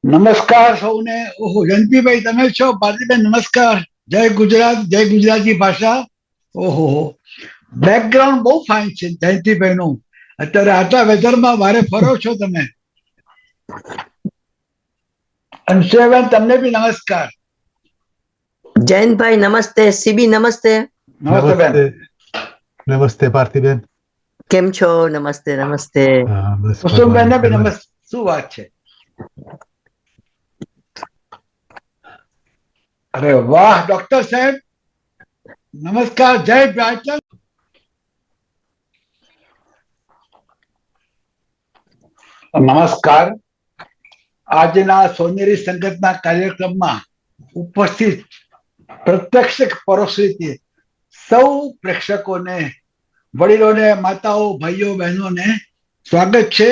નમસ્કાર સૌને. ઓહો, જયંતિભાઈ તમે છો? ભારતીબેન નમસ્કાર. જય ગુજરાત, જય ગુજરાતી ભાષા. ઓહો, બેકગ્રાઉન્ડ બહુ ફાઇન છે જયંતિભાઈ નું. અત્યારે આટલા વેધરમાં વારે ફરો છો તમે. અંશુબેન તમને બી નમસ્કાર. જયંતભાઈ નમસ્તે. સીબી નમસ્તે. નમસ્તે બેન. નમસ્તે પાર્થિબેન. કેમ છો? નમસ્તે નમસ્તે. બસ કુસુમબેન ને બી નમસ્તે. શું વાત છે? અરે વાહ ડોક્ટર સાહેબ, નમસ્કાર. જય બ્રાચલ. નમસ્કાર. આજના સોનેરી સંગતના કાર્યક્રમમાં ઉપસ્થિત પ્રત્યક્ષ પરોક્ષ રીતે સૌ પ્રેક્ષકોને, વડીલોને, માતાઓ, ભાઈઓ, બહેનોને સ્વાગત છે.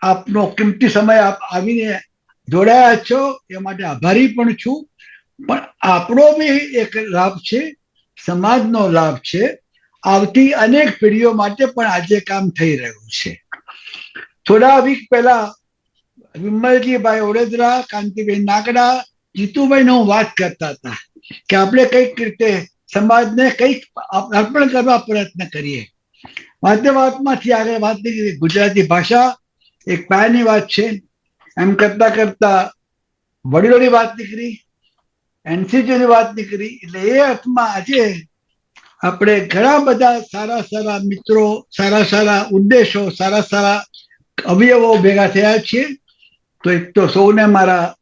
આપનો કિંમતી સમય આપ આવીને જોડાયા છો એ માટે આભારી પણ છું. પણ આપણો બી એક લાભ છે, સમાજનો લાભ છે. આવતી અનેક પેઢીઓ માટે પણ આજે કામ થઈ રહ્યું છે. થોડા વીક પહેલા વિમલજીભાઈ ઓડેદરા, કાંતિબેન નાગડા, જીતુભાઈ હું વાત કરતા હતા કે આપણે કઈક રીતે સમાજને કઈક અર્પણ કરવા પ્રયત્ન કરીએ. વાતમાંથી આગળ વાત નીકળી. ગુજરાતી ભાષા એક પાયાની વાત છે. એમ કરતા કરતા વડીલોની વાત નીકળી, એનસીજીની વાત નીકળી. એટલે એ અર્થમાં આજે આપણે ઘણા બધા સારા સારા મિત્રો, સારા સારા ઉદ્દેશો, સારા સારા અવયવો ભેગા થયા છીએ. તો એક તો સૌને મારા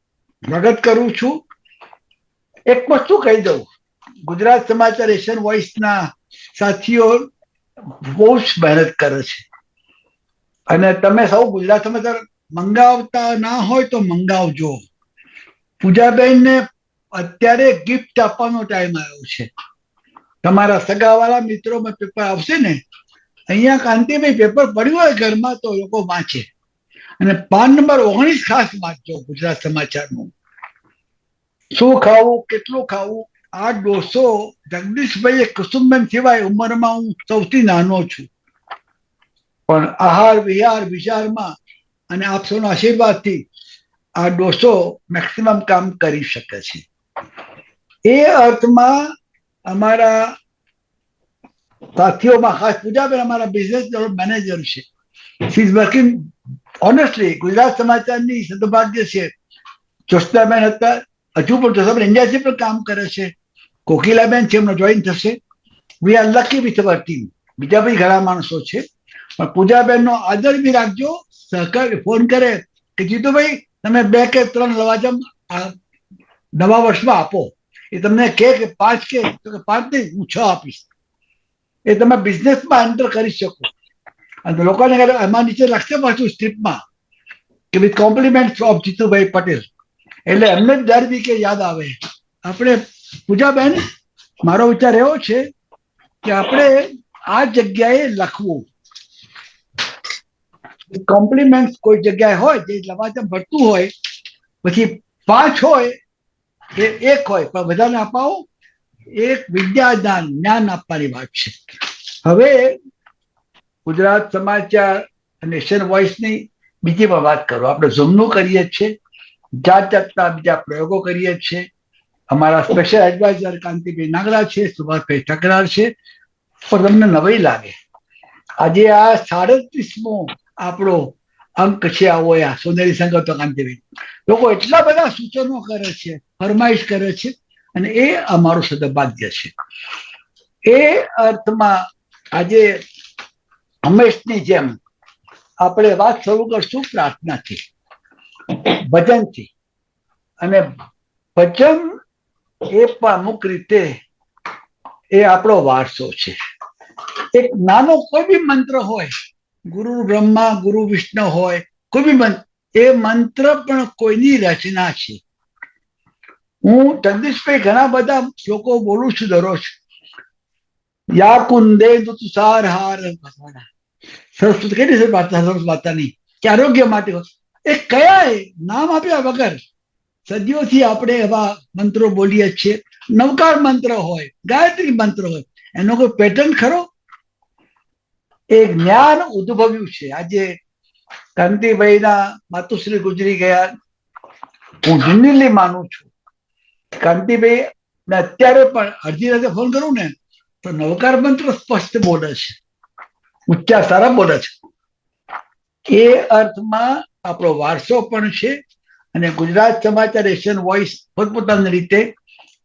સ્વાગત કરું છું. એક વસ્તુ કહી દઉં, ગુજરાત સમાચાર એશિયન વોઇસના સાથીઓ બહુ જ મહેનત કરે છે. અને તમે સૌ ગુજરાત સમાચાર મંગાવતા ના હોય તો મંગાવજો. પૂજાબેનને અત્યારે ગિફ્ટ આપવાનો ટાઈમ આવ્યો છે. તમારા સગાવાળા મિત્રોમાં પેપર આવશે ને, અહીંયા કાંતિભાઈ પેપર પડ્યું હોય ઘરમાં તો લોકો વાંચે. અને પાન નંબર 19 ખાસ વાંચજો ગુજરાત સમાચારનું. શું ખાવું, કેટલું ખાવું. આ ડોસો જગદીશભાઈ કુસુમબેન સિવાય ઉંમરમાં હું સૌથી નાનો છું, પણ આહાર વિહાર વિચારમાં અને આપ સૌના આશીર્વાદથી આ ડોસો મેક્સિમમ કામ કરી શકે છે. એ અર્થમાં અમારા સાથીઓમાં ખાસ પૂજાબેન અમારા બિઝનેસ મેનેજર છે. She is working honestly. Gujarat સમાચારની સદભાગ્ય છે. જોશનાબેન હતા, હજુ પણ જોશનાબેન ઇન્ડિયાથી પણ કામ કરે છે. કોકિલાબેન છે, એમનો જોઈન થશે. We are lucky with our team. બીજા બી ઘણા માણસો છે, પણ પૂજાબેનનો આદર બી રાખજો. સહકાર ફોન કરે કે જીતુભાઈ તમે 2 કે 3 લવાજમ નવા વર્ષમાં આપો. એ તમને કે 5 કે 5 નહીં, હું 6 આપીશ. એ તમે બિઝનેસમાં એન્ટર કરી શકો. અને લોકોને એમાં નીચે લખશે પાછું સ્ક્રિપ્ટમાં કે with compliment of Jitubhai Patel. એટલે એમને જ દર વીકે યાદ આવે. આપણે પૂજાબેન, મારો વિચાર એવો છે કે આપણે આ જગ્યાએ લખવું. કોમ્પ્લિમેન્ટ કોઈ જગ્યાએ હોય જે લવાજમ ભરતું હોય, પછી 5 હોય કે 1 હોય, પણ બધાને અપાવો. એક વિદ્યાદાન, જ્ઞાન આપવાની વાત છે. હવે ગુજરાત સમાચાર અને એશિયન વોઇસની બીજી પણ વાત કરો. આપણે ઝૂમનું કરીએ છીએ, જાત જાતના બીજા પ્રયોગો કરીએ છીએ. અમારા સ્પેશિયલ એડવાઇઝર કાંતિભાઈ નાગડા છે, સુભાષભાઈ ઠકરાર છે. પણ તમને નવાઈ લાગે, આજે આ 37મો આપણો અંક છે. આવો આ સોનેરી સંગતો કાંતિભાઈ લોકો એટલા બધા સૂચનો કરે છે, ફરમાઈશ કરે છે, અને એ અમારું સદભાગ્ય છે. એ અર્થમાં આજે હંમેશની જેમ આપણે વાત શરૂ કરશું પ્રાર્થનાથી, ભજનથી. અને ભજન એ પણ અમુક રીતે એ આપણો વારસો છે. એક નાનો કોઈ બી મંત્ર હોય, ગુરુ બ્રહ્મા ગુરુ વિષ્ણુ હોય, કોઈ બી મંત્ર, એ મંત્ર પણ કોઈની રચના છે. હું જગદીશભાઈ ઘણા બધા શ્લોકો બોલું છું દરરોજ. યા કુંદે તુષાર હાર, સરસ્વતી કેટલી સરસ વાર્તાની કે આરોગ્ય માટે એ કયા નામ આપ્યા વગર સદીઓથી આપણે એવા મંત્રો બોલીએ છીએ. નવકાર મંત્ર હોય, ગાયત્રી મંત્ર હોય, એનો કોઈ પેટર્ન ખરો? એ જ્ઞાન ઉદ્ભવ્યું છે. આજે કાંતિભાઈના માતુશ્રી ગુજરી ગયા, હું જિંદગી માનું છું. કાંતિભાઈ ને અત્યારે પણ અડધી રાતે ફોન કરું ને તો નવકાર મંત્ર સ્પષ્ટ બોલે છે, ઉચ્ચાર સારા બોલે છે. એ અર્થમાં આપણો વારસો પણ છે અને ગુજરાત સમાચાર એશિયન વોઇસ પોતપોતાની રીતે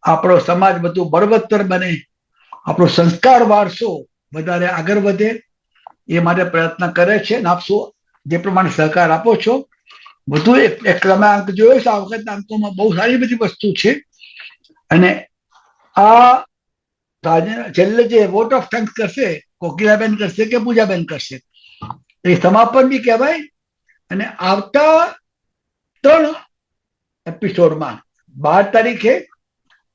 આપણો સમાજ બધું બળવત્તર બને, આપણો સંસ્કાર વારસો વધારે આગળ વધે એ માટે પ્રયત્ન કરે છે. અને આપ શું જે પ્રમાણે સહકાર આપો છો, વધુ એક ક્રમાંક જોયો છે આ વખતના અંકોમાં બહુ સારી બધી વસ્તુ છે. અને આ છેલ્લે જે વોટ ઓફ થેન્ક્સ કરશે, કોકિલાબેન કરશે કે પૂજાબેન કરશે, એ સમાપન બી કહેવાય. અને આવતા 3 એપિસોડમાં 12 તારીખે,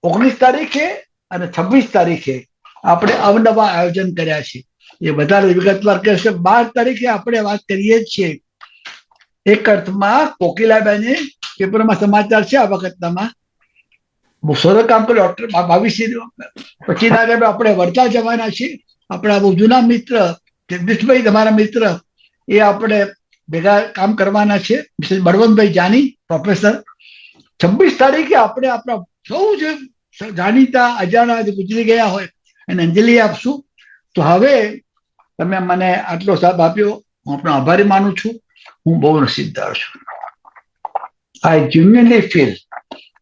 19 તારીખે અને 26 તારીખે આપણે અવનવા આયોજન કર્યા છે. એ વધારે વિગતવાર કહેશે. 12 તારીખે આપણે વાત કરીએ છીએ એક અર્થમાં કોકિલાબેને પેપરમાં સમાચાર છે આ વખતનામાં બહુ સરસ કામ કર્યું. 22 પછી આપણે વડતાલ જવાના છીએ. આપણા બહુ જૂના મિત્ર જગદીશભાઈ, તમારા મિત્ર, એ આપણે ભેગા કામ કરવાના છે. Mister Balwantbhai Jani, professor. 26 તારીખે આપણે આપણા સૌ જે જાણીતા અજાણા જે ગુજરી ગયા હોય એને અંજલિ આપશું. તો હવે તમે મને આટલો સાથ આપ્યો, હું આપણો આભારી માનું છું. હું બહુ નસીબદાર છું. આઈ જેન્યુઅનલી ફીલ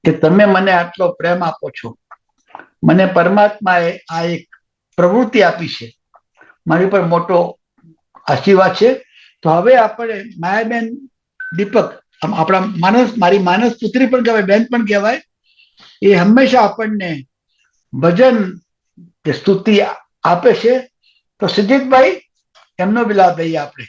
કે તમે મને આટલો પ્રેમ આપો છો. મને પરમાત્માએ આ એક પ્રવૃત્તિ આપી છે, મારી પર મોટો આશીર્વાદ છે. તો હવે આપણે માયાબેન દીપક, આપણા મારી માનસ પુત્રી પણ કહેવાય, બેન પણ કહેવાય, એ હંમેશા આપણને ભજન કે સ્તુતિ આપે છે. તો સિદ્ધિતભાઈ, એમનો વિલાપ લઈએ આપણે.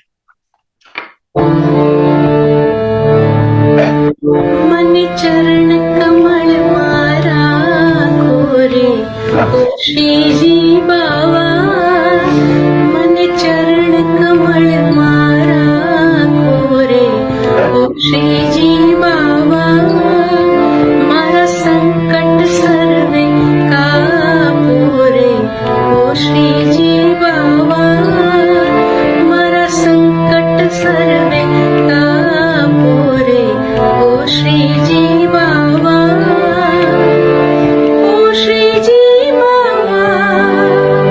મને ચરણ કમળ મારા કોરે શ્રીજી બાવા, મને ચરણ કમળ મારા કોરે શ્રીજી બાવા, મારા સંકટ સર્વે કાપોરે ઓ શ્રીજી બાવા, મારા સંકટ સર્વે કાપોરે ઓ શ્રીજી બાવા, ઓ શ્રીજી બાવા,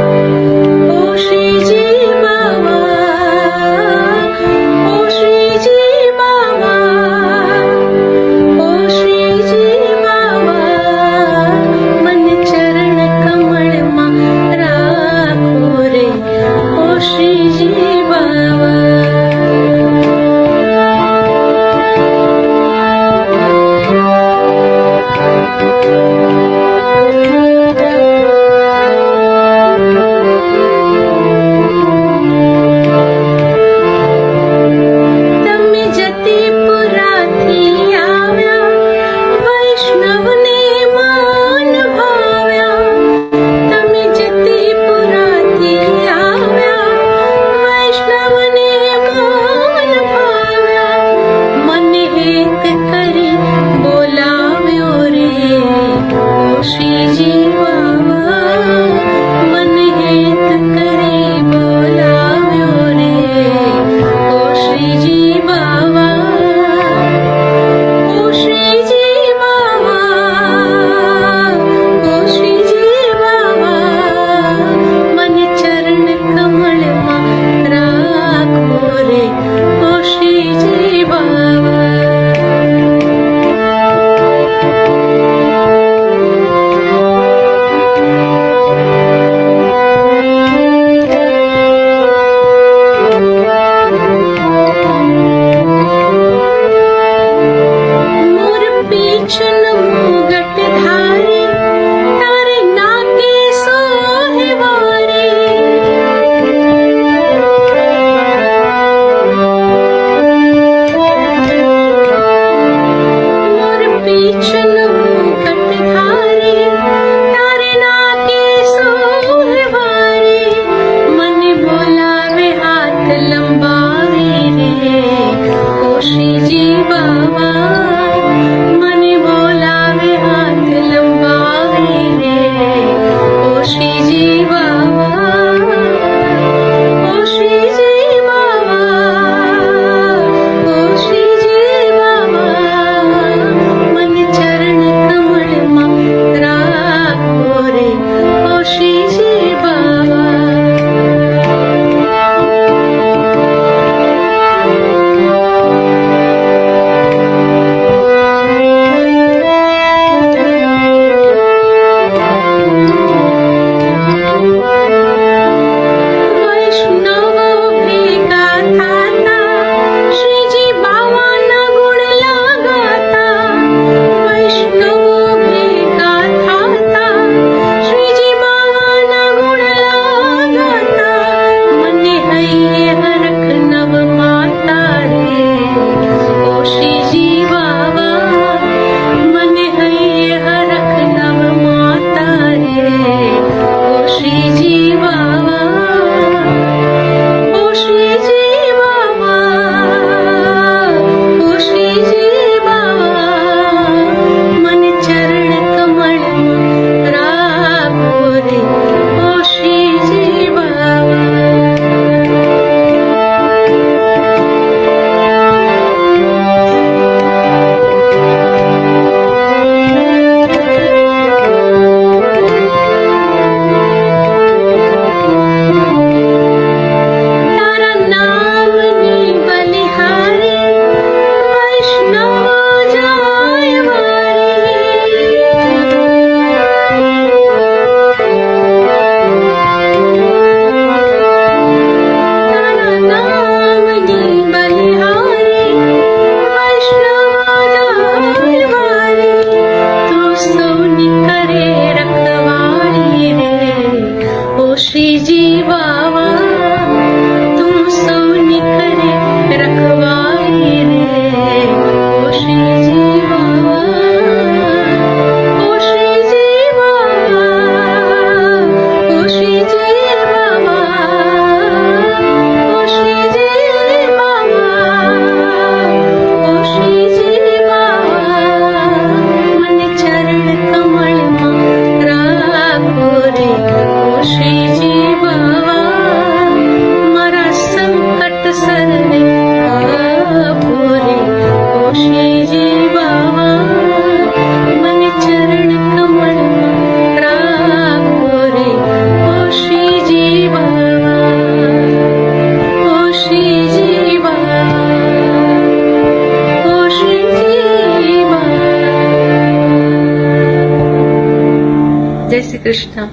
Shri Krishna.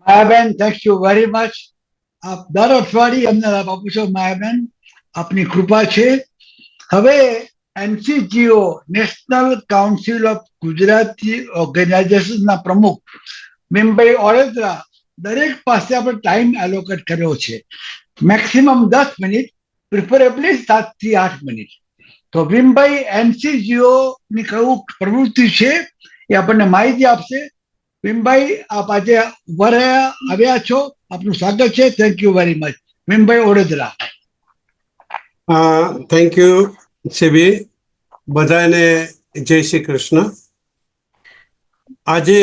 Mayaben, thank you very much. આપ દર અઠવાડિયે અમને લાભ આપો છો માયાબેન, આપની કૃપા છે. હવે એનસીજીઓ નેશનલ કાઉન્સિલ ઓફ ગુજરાતી ઓર્ગેનાઇઝેશનના પ્રમુખ મીમભાઈ ઓળેદરા દરેક પાસે આપણે ટાઈમ એલોકેટ કર્યો છે. મેક્સિમમ 10 મિનિટ, પ્રિફરેબલી 7 થી 8 મિનિટ. તો ભીમભાઈ એનસીજીઓ ની કયું પ્રવૃત્તિ છે એ આપણને માહિતી આપશે. ભીમભાઈ, આપ આજે આવ્યા છો, આપનું સ્વાગત છે. Thank you very much. Bhimbhai Odedara. Thank you CB. બધાને જય શ્રી કૃષ્ણ. આજે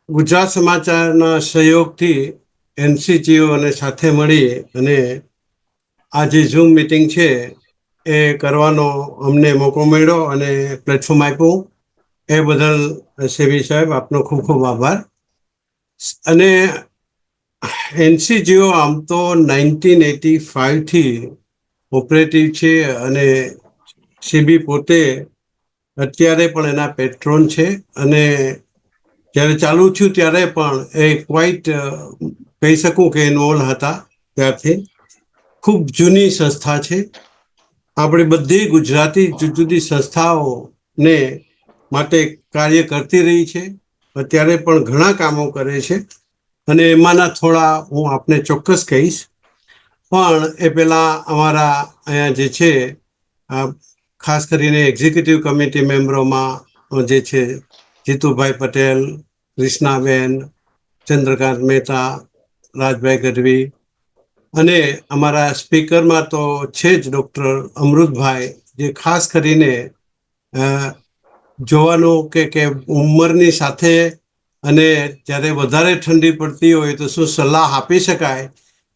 ગુજરાત સમાચારના સહયોગથી એનસીજીઓ અને સાથે મળી અને આ જે ઝૂમ મિટિંગ છે એ કરવાનો અમને મોકો મળ્યો અને પ્લેટફોર્મ આપ્યું. એ બદલ સેવી સાહેબ આપનો ખૂબ ખૂબ આભાર. અને એનસીજીઓ આમ તો 1985થી ઓપરેટિવ છે અને સીબી પોતે અત્યારે પણ એના પેટ્રોન છે. અને જ્યારે ચાલુ થયું ત્યારે પણ એ ક્વાઇટ કહી શકું કે ઇન્વોલ્વ હતા. ત્યારથી ખૂબ જૂની સંસ્થા છે. આપણી બધી ગુજરાતી જુદી જુદી સંસ્થાઓને માટે કાર્ય કરતી રહી છે. અત્યારે પણ ઘણા કામો કરે છે અને એમાંના થોડા હું આપને ચોક્કસ કહીશ. પણ એ પહેલાં અમારા અહીંયા જે છે ખાસ કરીને એક્ઝિક્યુટિવ કમિટી મેમ્બરોમાં જે છે જીતુભાઈ પટેલ, કૃષ્ણાબેન, ચંદ્રકાંત મહેતા, રાજભાઈ ગઢવી અને અમારા સ્પીકરમાં તો છે જ ડૉક્ટર અમૃતભાઈ, જે ખાસ કરીને જોવાનું કે ઉંમરની સાથે અને જ્યારે વધારે ઠંડી પડતી હોય તો શું સલાહ આપી શકાય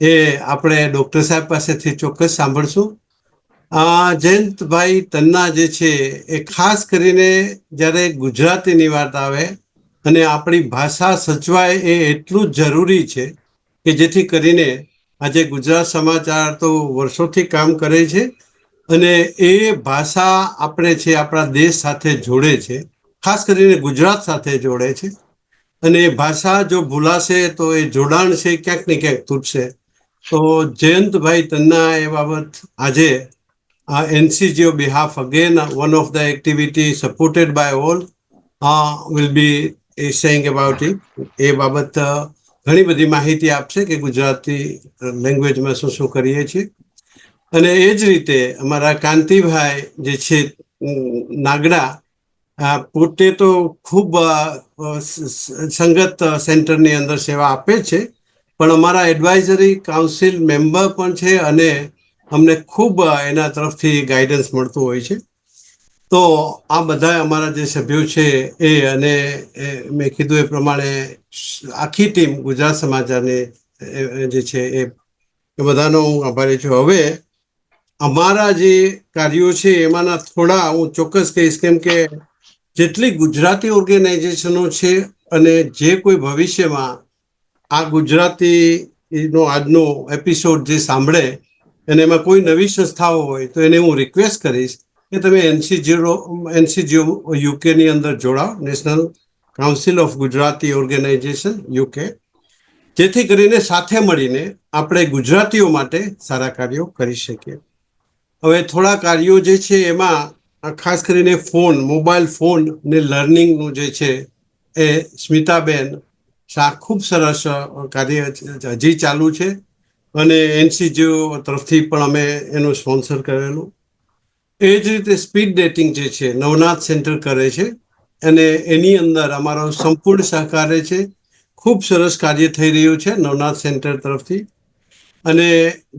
એ આપણે ડૉક્ટર સાહેબ પાસેથી ચોક્કસ સાંભળશું. જયંતભાઈ તન્ના જે છે એ ખાસ કરીને જ્યારે ગુજરાતીની વાત આવે અને આપણી ભાષા સચવાય એ એટલું જ જરૂરી છે કે જેથી કરીને આજે ગુજરાત સમાચાર તો વર્ષોથી કામ કરે છે અને એ ભાષા આપણે છે આપણા દેશ સાથે જોડે છે, ખાસ કરીને ગુજરાત સાથે જોડે છે. અને એ ભાષા જો ભૂલાશે તો એ જોડાણ છે ક્યાંક ને ક્યાંક તૂટશે. તો જયંતભાઈ તન્ના એ બાબત આજે NCGO behalf again one of the activity supported by all will be saying about it. એ બાબત ઘણી બધી માહિતી આપશે કે ગુજરાતી લેંગ્વેજમાં શું શું કરીએ છીએ. અને એ જ રીતે અમારા કાંતિભાઈ જે છે નાગડા, પોતે તો ખૂબ સંગત સેન્ટરની અંદર સેવા આપે છે, પણ અમારા એડવાઇઝરી કાઉન્સિલ મેમ્બર પણ છે અને અમને ખૂબ એના તરફથી ગાઈડન્સ મળતું હોય છે. તો આ બધા અમારા જે સભ્યો છે એ અને મેં કીધું એ પ્રમાણે આખી ટીમ ગુજરાત સમાચારની જે છે એ બધાનો હું આભારી છું. હવે અમારા જે કાર્યો છે એમાંના થોડા હું ચોક્કસ કહીશ, કેમ કે જેટલી ગુજરાતી ઓર્ગેનાઇઝેશનો છે અને જે કોઈ ભવિષ્યમાં આ ગુજરાતીનો આજનો એપિસોડ જે સાંભળે અને એમાં કોઈ નવી સંસ્થાઓ હોય તો એને હું રિક્વેસ્ટ કરીશ કે તમે એનસીજીઓ યુકેની અંદર જોડાઓ, national council of Gujarati organisation UK, જેથી કરીને સાથે મળીને આપણે ગુજરાતીઓ માટે સારા કાર્યો કરી શકીએ. હવે થોડા કાર્યો જે છે એમાં ખાસ કરીને મોબાઈલ ફોન ને લર્નિંગનું જે છે એ સ્મિતાબેન ખૂબ સરસ કાર્ય હજી ચાલુ છે અને એનસીજીઓ તરફથી પણ અમે એનું સ્પોન્સર કરેલું. એ જ રીતે સ્પીડ ડેટિંગ જે છે નવનાથ સેન્ટર કરે છે અને એની અંદર અમારો સંપૂર્ણ સહકાર છે. ખૂબ સરસ કાર્ય થઈ રહ્યું છે નવનાથ સેન્ટર તરફથી. અને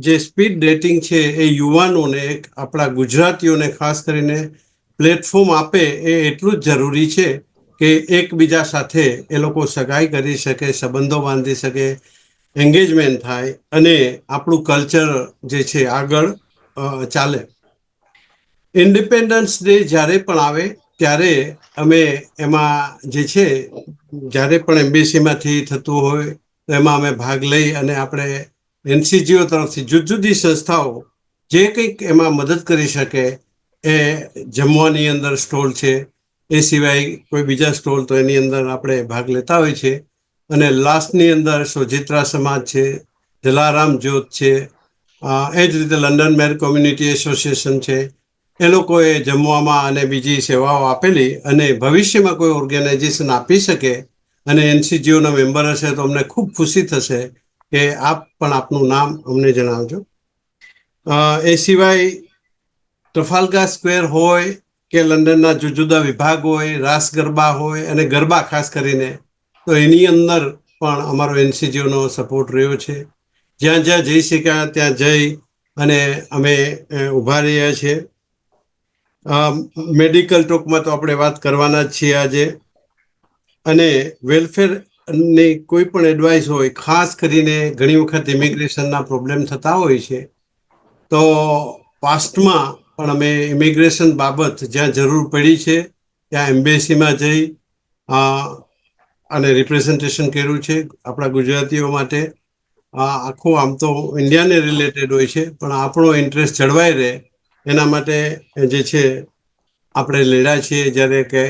જે સ્પીડ ડેટિંગ છે એ યુવાનોને, આપણા ગુજરાતીઓને ખાસ કરીને પ્લેટફોર્મ આપે એ એટલું જ જરૂરી છે કે એકબીજા સાથે એ લોકો સગાઈ કરી શકે, સંબંધો બાંધી શકે, એન્ગેજમેન્ટ થાય અને આપણું કલ્ચર જે છે આગળ ચાલે. ઇન્ડિપેન્ડન્સ ડે જ્યારે પણ આવે ત્યારે અમે એમાં જે છે જ્યારે પણ એમ્બેસીમાંથી થતું હોય તો એમાં અમે ભાગ લઈ અને આપણે એનસીજીઓ તરફથી જુદી જુદી સંસ્થાઓ જે કંઈક એમાં મદદ કરી શકે એ જમવાની અંદર સ્ટોલ છે, એ સિવાય કોઈ બીજા સ્ટોલ તો એની અંદર આપણે ભાગ લેતા હોય છે. અને લાસ્ટની અંદર સોજિત્રા સમાજ છે, જલારામ જ્યોત છે, એ જ રીતે લંડન મેર કોમ્યુનિટી એસોસિએશન છે. એ લોકોએ જમવામાં અને બીજી સેવાઓ આપેલી, અને ભવિષ્યમાં કોઈ ઓર્ગેનાઇઝેશન આપી શકે અને NCGOનો મેમ્બર હશે તો અમને ખૂબ ખુશી થશે કે આપ પણ આપનું નામ અમને જણાવજો. એ સિવાય ટ્રફાલ્ગર સ્ક્વેર હોય કે લંડનના જુદા જુદા વિભાગ હોય, રાસ ગરબા હોય અને ગરબા ખાસ કરીને, તો એની અંદર પણ અમારો NCGOનો સપોર્ટ રહ્યો છે. જ્યાં જ્યાં જઈ શક્યા ત્યાં જઈ અને અમે ઊભા રહ્યા છીએ. મેડિકલ ટોકમાં તો આપણે વાત કરવાના જ છીએ આજે. અને વેલફેરની કોઈ પણ એડવાઇસ હોય, ખાસ કરીને ઘણી વખત ઇમિગ્રેશનના પ્રોબ્લેમ થતા હોય છે, તો પાસ્ટમાં પણ અમે ઇમિગ્રેશન બાબત જ્યાં જરૂર પડી છે ત્યાં એમ્બેસીમાં જઈ અને રિપ્રેઝન્ટેશન કર્યું છે આપણા ગુજરાતીઓ માટે. આખું આમ તો ઇન્ડિયાને રિલેટેડ હોય છે, પણ આપણો ઇન્ટરેસ્ટ જળવાઈ રહે એના માટે જે છે આપણે લડ્યા છીએ. જ્યારે કે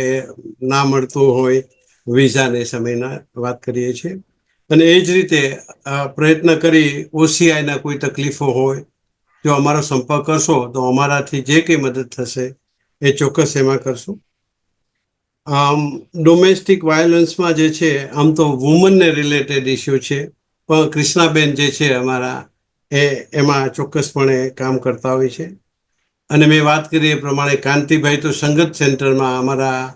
ના મળતું હોય વિઝાને સમયના વાત કરીએ છીએ. અને એ જ રીતે પ્રયત્ન કરી OCIના કોઈ તકલીફો હોય, જો અમારો સંપર્ક કરશો તો અમારાથી જે કંઈ મદદ થશે એ ચોક્કસ એમાં કરશું. ડોમેસ્ટિક વાયોલન્સમાં જે છે, આમ તો વુમનને રિલેટેડ ઇસ્યુ છે, પણ કૃષ્ણાબેન જે છે અમારા એમાં ચોક્કસપણે કામ કરતા હોય છે. અને મેં વાત કરી એ પ્રમાણે કાંતિભાઈ તો સંગત સેન્ટરમાં અમારા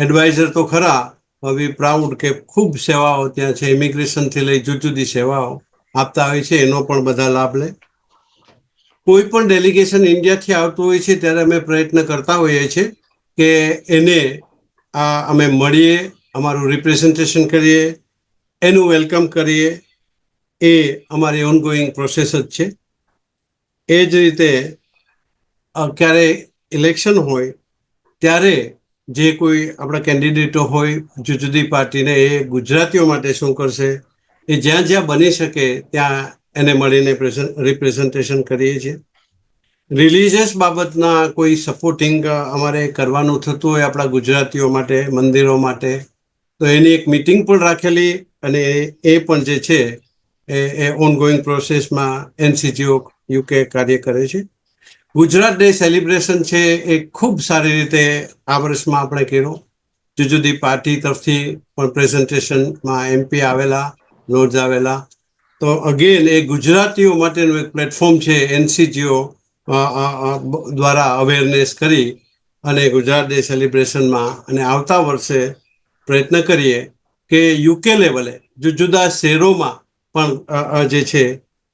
એડવાઇઝર તો ખરા, વી પ્રાઉડ કે ખૂબ સેવાઓ ત્યાં છે, ઇમિગ્રેશનથી લઈ જુદી જુદી સેવાઓ આપતા હોય છે. એનો પણ બધા લાભ લે. કોઈ પણ ડેલિગેશન ઇન્ડિયાથી આવતું હોય છે ત્યારે અમે પ્રયત્ન કરતા હોઈએ છીએ કે એને અમે મળીએ, અમારું રિપ્રેઝન્ટેશન કરીએ, એનું વેલકમ કરીએ. એ અમારી ઓનગોઈંગ પ્રોસેસ જ છે. એ જ રીતે ક્યારે ઇલેક્શન હોય ત્યારે જે કોઈ આપણા કેન્ડિડેટો હોય જુદી જુદી પાર્ટીને, એ ગુજરાતીઓ માટે શું કરશે એ જ્યાં જ્યાં બની શકે ત્યાં એને મળીને રિપ્રેઝન્ટેશન કરીએ છીએ. રિલિજિયસ બાબતના કોઈ સપોર્ટિંગ અમારે કરવાનું થતું હોય આપણા ગુજરાતીઓ માટે, મંદિરો માટે, તો એની એક મિટિંગ પણ રાખેલી, અને એ પણ જે છે એ ઓનગોઈંગ પ્રોસેસમાં NCGO UK કાર્ય કરે છે. ગુજરાત ડે સેલિબ્રેશન છે એ ખૂબ સારી રીતે આ વર્ષમાં આપણે કર્યું. જુદી જુદી પાર્ટી તરફથી પણ પ્રેઝન્ટેશનમાં MP આવેલા, લોર્ડ્સ આવેલા. તો અગેન એ ગુજરાતીઓ માટેનું એક પ્લેટફોર્મ છે, NCGO દ્વારા અવેરનેસ કરી અને ગુજરાત ડે સેલિબ્રેશનમાં. અને આવતા વર્ષે પ્રયત્ન કરીએ કે UK લેવલે જુદા જુદા શહેરોમાં પણ જે છે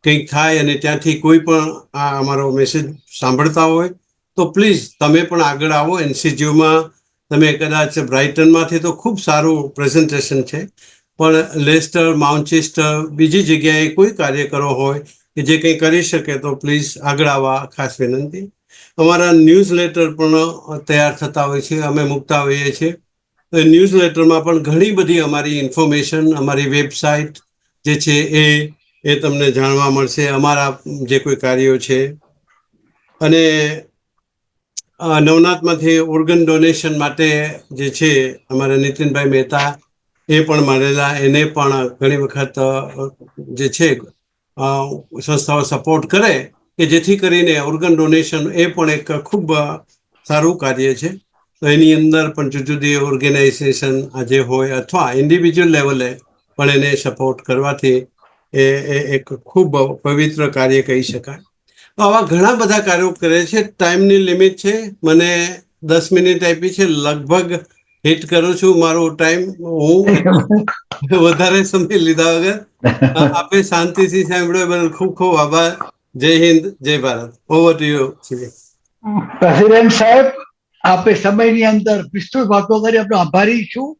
કંઈક થાય, અને ત્યાંથી કોઈ પણ આ અમારો મેસેજ સાંભળતા હોય તો પ્લીઝ તમે પણ આગળ આવો. NCGOમાં તમે કદાચ બ્રાઇટનમાંથી તો ખૂબ સારું પ્રેઝન્ટેશન છે, પણ લેસ્ટર, માન્ચેસ્ટર, બીજી જગ્યાએ કોઈ કાર્યકરો હોય કે જે કંઈ કરી શકે તો પ્લીઝ આગળ આવવા ખાસ વિનંતી. અમારા ન્યૂઝ લેટર પણ તૈયાર થતા હોય છે, અમે મૂકતા હોઈએ છીએ. તો એ ન્યૂઝ લેટરમાં પણ ઘણી બધી અમારી ઇન્ફોર્મેશન, અમારી વેબસાઇટ જે છે એ તમને જાણવા મળશે, અમારા જે કોઈ કાર્યો છે. અને નવનાથમાંથી ઓર્ગન ડોનેશન માટે જે છે અમારા નીતિનભાઈ મહેતા એ પણ મળેલા. એને પણ ઘણી વખત જે છે સંસ્થાઓ સપોર્ટ કરે કે જેથી કરીને ઓર્ગન ડોનેશન એ પણ એક ખૂબ સારું કાર્ય છે. તો એની અંદર પણ જુદી જુદી ઓર્ગેનાઇઝેશન આજે હોય અથવા ઇન્ડિવિજ્યુઅલ લેવલે પણ એને સપોર્ટ કરવાથી એ એક ખૂબ પવિત્ર કાર્ય કહી શકાય. આવા ઘણા બધા કાર્યો કરે છે. ટાઈમની લિમિટ છે, મને 10 મિનિટ આપી છે, લગભગ હિટ કરું છું મારો ટાઈમ. હું વધારે સમય લીધા વગર આપે શાંતિથી સાંભળ્યો બદલ ખૂબ ખૂબ આભાર. જય હિન્દ, જય Bharat. Over to you. President સાહેબ, આપે સમયની અંદર વિસ્તૃત વાતો કરી, આપણો આભારી છું.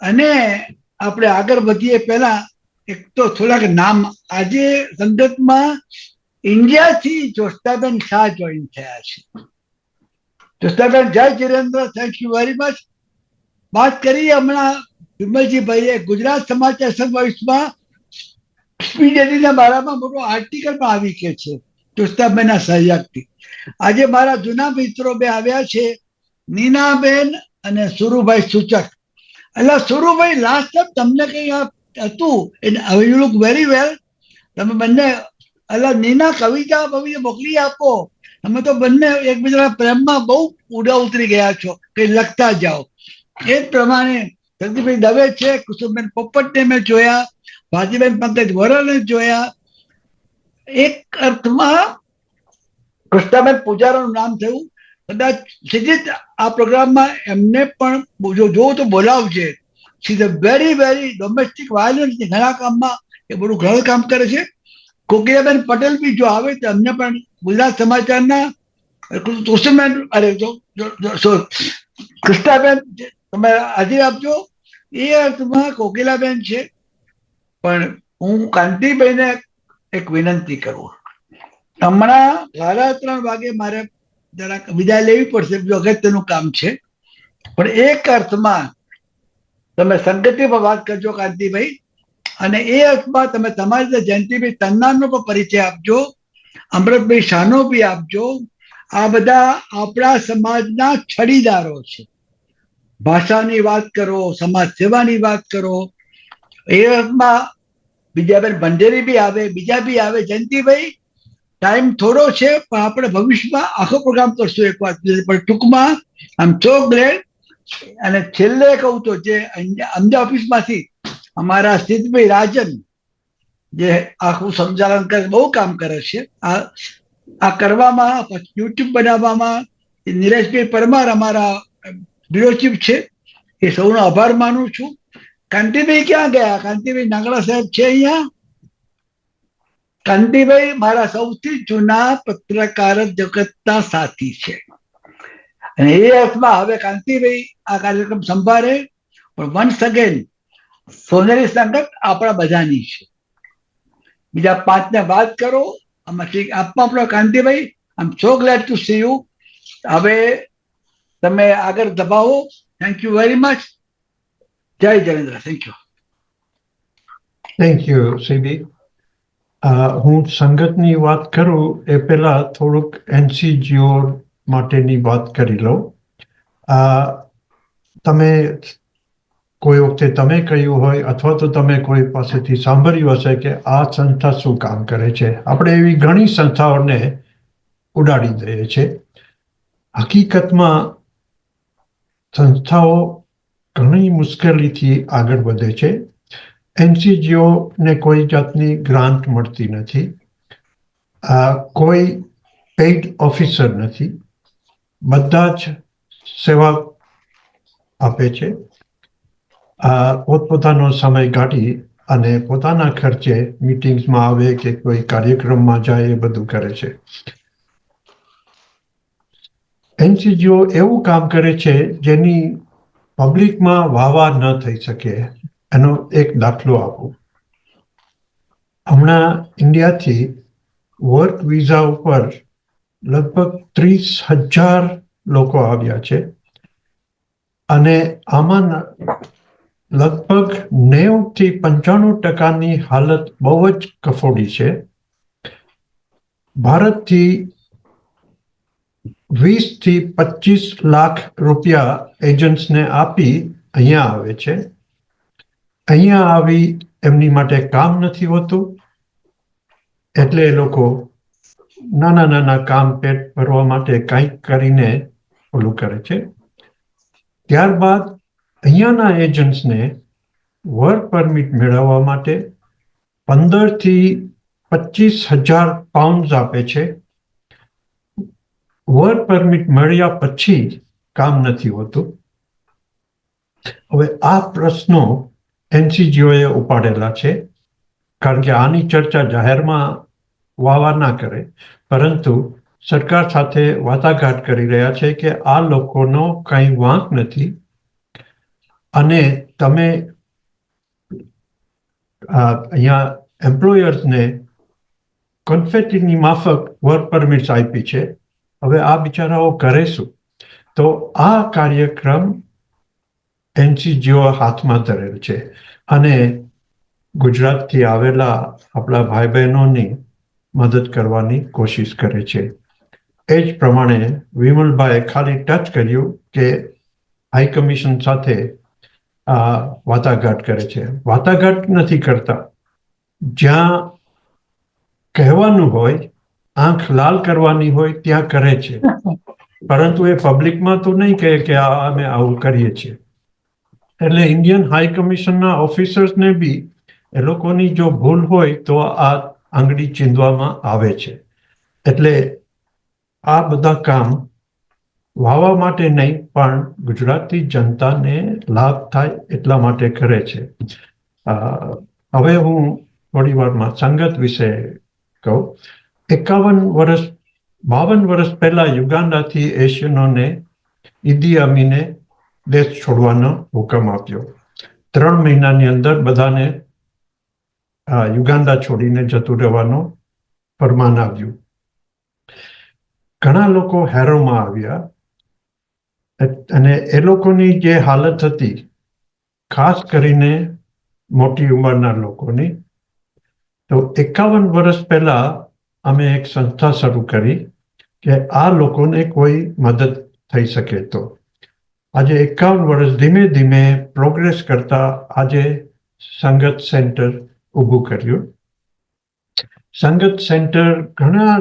અને આપણે આગળ વધીએ પહેલા એક તો થોડાક નામ. આજે સંગતમાં ઇન્ડિયાથી જોસ્તાબેન શાહ જોઈન થયા છે. જોસ્તાબેન, જય જીરેન્દ્ર, થેન્ક યુ વેરી મચ. વાત કરી હમણાં વિમલજીભાઈએ ગુજરાત સમાચાર સમાવેશમાં સ્પીડ બારામાં મોટો આર્ટિકલ પણ આવી કે છે જોસ્તાબેનના સહયોગથી. આજે મારા જૂના મિત્રો બે આવ્યા છે, નીનાબેન અને સુરુભાઈ સૂચક. એટલે સુરુભાઈ લાસ્ટ ટાઈમ તમને કઈ હતું યુ લુક વેરી વેલ. તમે બંને એટલે નીના કવિતા મોકલી આપો. તમે તો બંને એકબીજાના પ્રેમમાં બહુ ઉડા ઉતરી ગયા છો, કઈ લખતા જાઓ. એ જ પ્રમાણે જગદીશભાઈ દવે છે, કુસુમબેન પોપટને મેં જોયા, ભાતીબેન પંકજ વોરાને જોયા. એક અર્થમાં કૃષ્ણાબેન પૂજારાનું નામ થયું. કદાચ સીધી આ પ્રોગ્રામમાં એમને પણ જોવું તો બોલાવજે. She is a very very domestic violence ઘણા કામમાં એ બધું ઘણું કામ કરે છે. કોકિલાબેન પટેલ બી જો આવે તો એમને પણ ગુજરાત સમાચારના કુસુમબેન કૃષ્ણાબેન તમે હાજરી આપજો. એ અર્થમાં કોકિલાબેન છે. પણ હું કાંતિભાઈને એક વિનંતી કરું, હમણાં 3:30 વાગે મારે જરાક વિદાય લેવી પડશે, બીજું અગત્યનું કામ છે. પણ એક અર્થમાં તમે સંગતિ પર વાત કરજો કાંતિભાઈ, અને એ અર્થમાં તમે તમારી રીતે જયંતિભાઈ તન્નાનો પણ પરિચય આપજો, અમૃતભાઈ શાહનો બી આપજો. આ બધા આપણા સમાજના છડીદારો છે. ભાષાની વાત કરો, સમાજ સેવાની વાત કરો. એ અર્થમાં બીજાબેન ભંડેરી બી આવે, બીજા બી આવે. જયંતિભાઈ ટાઈમ થોડો છે, પણ આપણે ભવિષ્યમાં આખો પ્રોગ્રામ કરશું એક વાત. પણ ટૂંકમાં આમ સો ગ્લેડ. અને છેલ્લે કહું તો જે અમદાવાદ ઓફિસમાંથી અમારા સિદ્ધભાઈ રાજન જે આખું સંચાલન કરે, બહુ કામ કરે છે આ કરવામાં, યુટ્યુબ બનાવવામાં. નિલેશભાઈ પરમાર અમારા બ્યુરો ચીફ છે, એ સૌનો આભાર માનું છું. કાંતિભાઈ ક્યાં ગયા? કાંતિભાઈ નાગડા સાહેબ છે અહીંયા? કાંતિભાઈ મારા સૌથી જૂના પત્રકાર જગતના સાથી છે, અને એ અર્થમાં હવે કાંતિભાઈ આ કાર્યક્રમ સંભાળે. પણ વન્સ અગેન સોનેરી સંગત આપણા બધાની છે. બીજા 5 ને વાત કરો આમાંથી આપવા આપણો. Kantibhai I am so glad to see you. હવે તમે આગળ દબાવો. Thank you very much. જય Jayendra. Thank you. Thank you CB. હું સંગતની વાત કરું એ પહેલા થોડુંક એનસીજીઓ માટેની વાત કરી લઉં. તમે કોઈ વખતે તમે કહ્યું હોય અથવા તો તમે કોઈ પાસેથી સાંભળ્યું હશે કે આ સંસ્થા શું કામ કરે છે. આપણે એવી ઘણી સંસ્થાઓને ઉડાડી દઈએ છીએ. હકીકતમાં સંસ્થાઓ ઘણી મુશ્કેલીથી આગળ વધે છે. એનસીજીઓને કોઈ જાતની ગ્રાન્ટ મળતી નથી, કોઈ પેઇડ ઓફિસર નથી, બધા જ સેવા આપે છે. પોતપોતાનો સમય કાઢી અને પોતાના ખર્ચે મિટિંગ્સમાં આવે કે કોઈ કાર્યક્રમમાં જાય, એ બધું કરે છે. એનસીજીઓ એવું કામ કરે છે જેની પબ્લિકમાં વાહવા ન થઈ શકે. એનો એક દાખલો આપું. હમણાં ઇન્ડિયાથી વર્ક વિઝા ઉપર લગભગ 30,000 લોકો આવ્યા છે, અને આમાં લગભગ 90 થી 95% હાલત બહુ જ કફોડી છે. ભારતથી 20 થી 25 લાખ રૂપિયા એજન્ટ્સને આપી અહીંયા આવે છે. અહીંયા આવી એમની માટે કામ નથી હોતું, એટલે એ લોકો નાના નાના કામ પેટ ભરવા માટે કંઈક કરીને ઓલું કરે છે. ત્યારબાદ અહીંયાના એજન્ટ્સને વર્ક પરમિટ મેળવવા માટે 15 થી 25,000 પાઉન્ડ આપે છે. વર્ક પરમિટ મળ્યા પછી કામ નથી હોતું. હવે આ પ્રશ્નો એનસીજીઓએ ઉપાડેલા છે, કારણ કે આની ચર્ચા જાહેરમાં વાવા ના કરે, પરંતુ સરકાર સાથે વાટાઘાટ કરી રહ્યા છે કે આ લોકોનો કંઈ વાંક નથી, અને તમે અહીંયા એમ્પ્લોયર્સને કોન્ફેટીની માફક વર્ક પરમિટ્સ આપી છે. હવે આ બિચારાઓ કરે શું? તો આ કાર્યક્રમ એનસીજીઓ હાથમાં ધરેલ છે, અને ગુજરાતથી આવેલા આપણા ભાઈ બહેનોની મદદ કરવાની કોશિશ કરે છે. એ જ પ્રમાણે વિમલભાઈએ ખાલી ટચ કર્યું કે હાઈ કમિશન સાથે વાટાઘાટ કરે છે. વાટાઘાટ નથી કરતા, જ્યાં કહેવાનું હોય, આંખ લાલ કરવાની હોય ત્યાં કરે છે, પરંતુ એ પબ્લિકમાં તો નહીં કહે કે અમે આવું કરીએ છીએ. એટલે ઇન્ડિયન હાઈ કમિશનના ઓફિસર્સને બી એ લોકોની જો ભૂલ હોય તો આ આંગળી ચીંધવામાં આવે છે. એટલે આ બધા કામ વાવા માટે નહીં, પણ ગુજરાતી જનતાને લાભ થાય એટલા માટે કરે છે. હવે હું થોડી વારમાં સંગત વિશે કહું. 52 વર્ષ પહેલા યુગાન્ડાથી એશિયનોને ઈદી અમીને દેશ છોડવાનો હુકમ આપ્યો. 3 મહિનાની અંદર બધાને યુગાન્ડા છોડીને જતું રહેવાનું ફરમાન આવ્યું. ઘણા લોકો હેરોમાં આવ્યા અને એ લોકોની જે હાલત હતી, ખાસ કરીને મોટી ઉંમરના લોકોની, તો 51 વર્ષ પહેલા અમે એક સંસ્થા શરૂ કરી કે આ લોકોને કોઈ મદદ થઈ શકે. તો આજે 51 વર્ષ ધીમે ધીમે પ્રોગ્રેસ કરતા આજે સંગત સેન્ટર ઊભું કર્યું. સંગત સેન્ટર ઘણા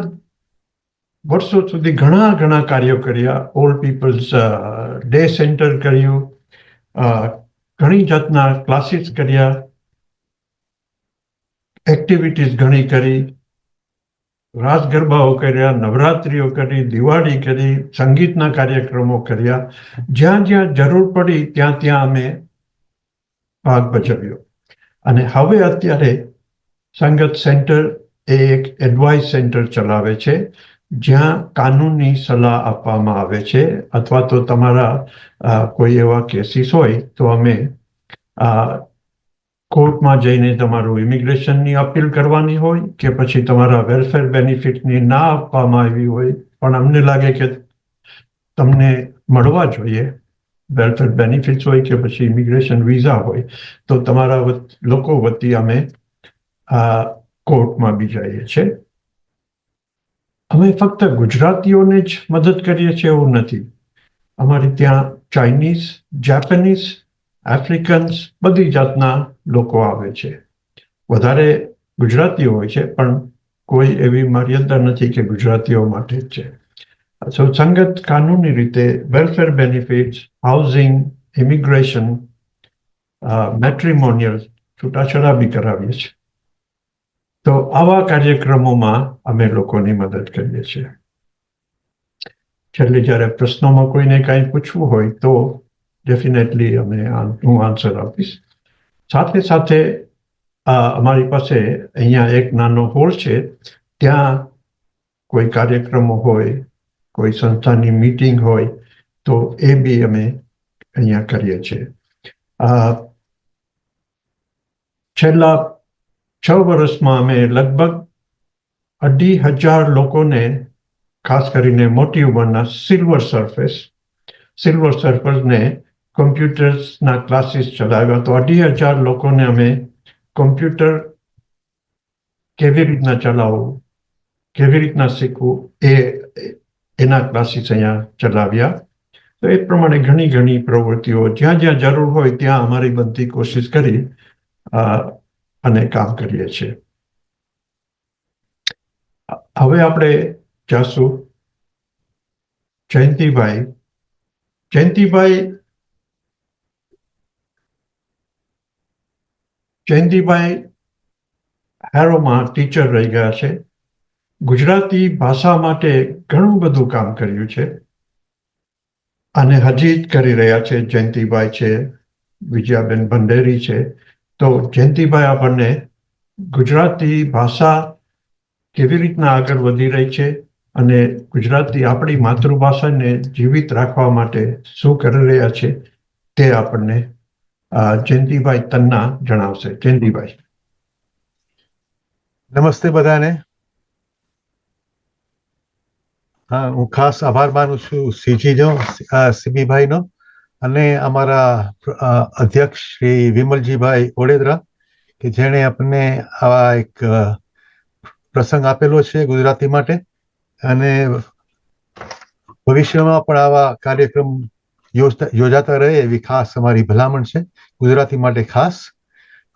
વર્ષો સુધી ઘણા કાર્યો કર્યા. ઓલ્ડ પીપલ્સ ડે સેન્ટર કર્યું, ઘણી જાતના ક્લાસીસ કર્યા, એક્ટિવિટીઝ ઘણી કરી, રાસ ગરબાઓ કર્યા, નવરાત્રિઓ કરી, દિવાળી કરી, સંગીતના કાર્યક્રમો કર્યા. જ્યાં જ્યાં જરૂર પડી ત્યાં અમે ભાગ ભજવ્યો. અને હવે અત્યારે સંગત સેન્ટર એ એક એડવાઇસ સેન્ટર ચલાવે છે, જ્યાં કાનૂની સલાહ આપવામાં આવે છે, અથવા તો તમારા કોઈ એવા કેસીસ હોય તો અમે કોર્ટમાં જઈને તમારું ઇમિગ્રેશનની અપીલ કરવાની હોય કે પછી તમારા વેલફેર બેનિફિટની ના આપવામાં આવી હોય, પણ અમને લાગે કે તમને મળવા જોઈએ વેલફેર બેનિફિટ્સ હોય કે પછી ઇમિગ્રેશન વિઝા હોય, તો તમારા લોકો વતી અમે કોર્ટમાં બી જઈએ છીએ. અમે ફક્ત ગુજરાતીઓને જ મદદ કરીએ છીએ એવું નથી. અમારી ત્યાં ચાઇનીઝ, જાપાનીઝ, આફ્રિકન્સ, બધી જાતના લોકો આવે છે. વધારે ગુજરાતીઓ હોય છે, પણ કોઈ એવી મર્યાદા નથી કે ગુજરાતીઓ માટે જ છે. સંગત કાનૂની રીતે welfare benefits, housing, immigration, matrimonial છૂટાછેડા બી કરાવીએ છીએ. તો આવા કાર્યક્રમોમાં અમે લોકોની મદદ કરીએ છીએ. છેલ્લે જ્યારે પ્રશ્નોમાં કોઈને કાંઈ પૂછવું હોય તો ડેફિનેટલી હું આન્સર આપીશ. સાથે સાથે અમારી પાસે અહીંયા એક નાનો હોલ છે, ત્યાં કોઈ કાર્યક્રમો હોય, કોઈ સંસ્થાની મીટિંગ હોય તો એ બી અમે અહીંયા કરીએ છીએ. છેલ્લા 6 વર્ષમાં અમે લગભગ 2,500 લોકોને, ખાસ કરીને મોટી ઉંમરના સિલ્વર સર્ફર્સને કોમ્પ્યુટર્સના ક્લાસીસ ચલાવ્યા. તો 2,500 લોકોને અમે કોમ્પ્યુટર કેવી રીતના ચલાવવું, કેવી રીતના શીખવું એના ક્લાસીસ અહીંયા ચલાવ્યા. તો એ પ્રમાણે ઘણી પ્રવૃત્તિઓ જ્યાં જ્યાં જરૂર હોય ત્યાં અમારી બનતી કોશિશ કરી અને કામ કરીએ છીએ. હવે આપણે જાશું જયંતિભાઈ હેરોમાં ટીચર રહી ગયા છે. ગુજરાતી ભાષા માટે ઘણું બધું કામ કર્યું છે અને હજી જ કરી રહ્યા છે. જયંતિભાઈ છે, વિજયાબેન ભંડેરી છે. તો જયંતિભાઈ આપણને ગુજરાતી ભાષા કેવી રીતના આગળ વધી રહી છે અને ગુજરાતી આપણી માતૃભાષાને જીવિત રાખવા માટે શું કરી રહ્યા છે તે આપણને જયંતિભાઈ તન્ના જણાવશે. જયંતિભાઈ. નમસ્તે બધાને. હા, હું ખાસ આભાર માનું છું સીબીભાઈનો અને અમારા અધ્યક્ષ શ્રી વિમલજીભાઈ ઓડેદરા કે જેણે આપણને આવા એક પ્રસંગ આપેલો છે ગુજરાતી માટે, અને ભવિષ્યમાં પણ આવા કાર્યક્રમ યોજાતા રહે એવી ખાસ અમારી ભલામણ છે, ગુજરાતી માટે ખાસ.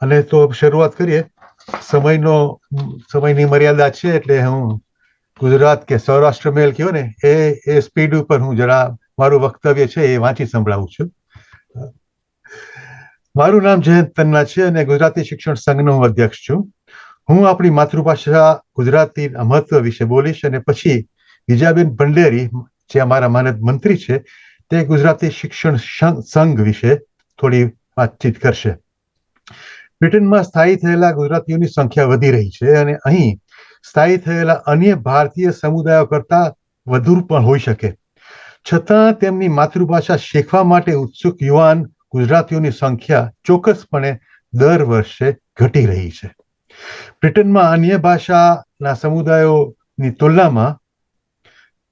અને તો શરૂઆત કરીએ. સમયની મર્યાદા છે એટલે હું ગુજરાત કે સૌરાષ્ટ્ર મેલ કયો ને એ સ્પીડ ઉપર હું જરા મારું વક્તવ્ય છે એ વાંચી સંભળાવું છું. મારું નામ જયંત તન્ના છે અને ગુજરાતી શિક્ષણ સંઘનો હું અધ્યક્ષ છું. હું આપણી માતૃભાષા ગુજરાતીના મહત્વ વિશે બોલીશ અને પછી વિજયાબેન ભંડેરી જે અમારા માનદ મંત્રી છે તે ગુજરાતી શિક્ષણ સંઘ વિશે થોડી વાતચીત કરશે. બ્રિટનમાં સ્થાયી થયેલા ગુજરાતીઓની સંખ્યા વધી રહી છે અને અહીં સ્થાયી થયેલા અન્ય ભારતીય સમુદાયો કરતા વધુ પણ હોઈ શકે. છતાં તેમની માતૃભાષા શીખવા માટે ઉત્સુક યુવાન ગુજરાતીઓની સંખ્યા ચોક્કસપણે દર વર્ષે ઘટી રહી છે. બ્રિટનમાં અન્ય ભાષાના સમુદાયોની તુલનામાં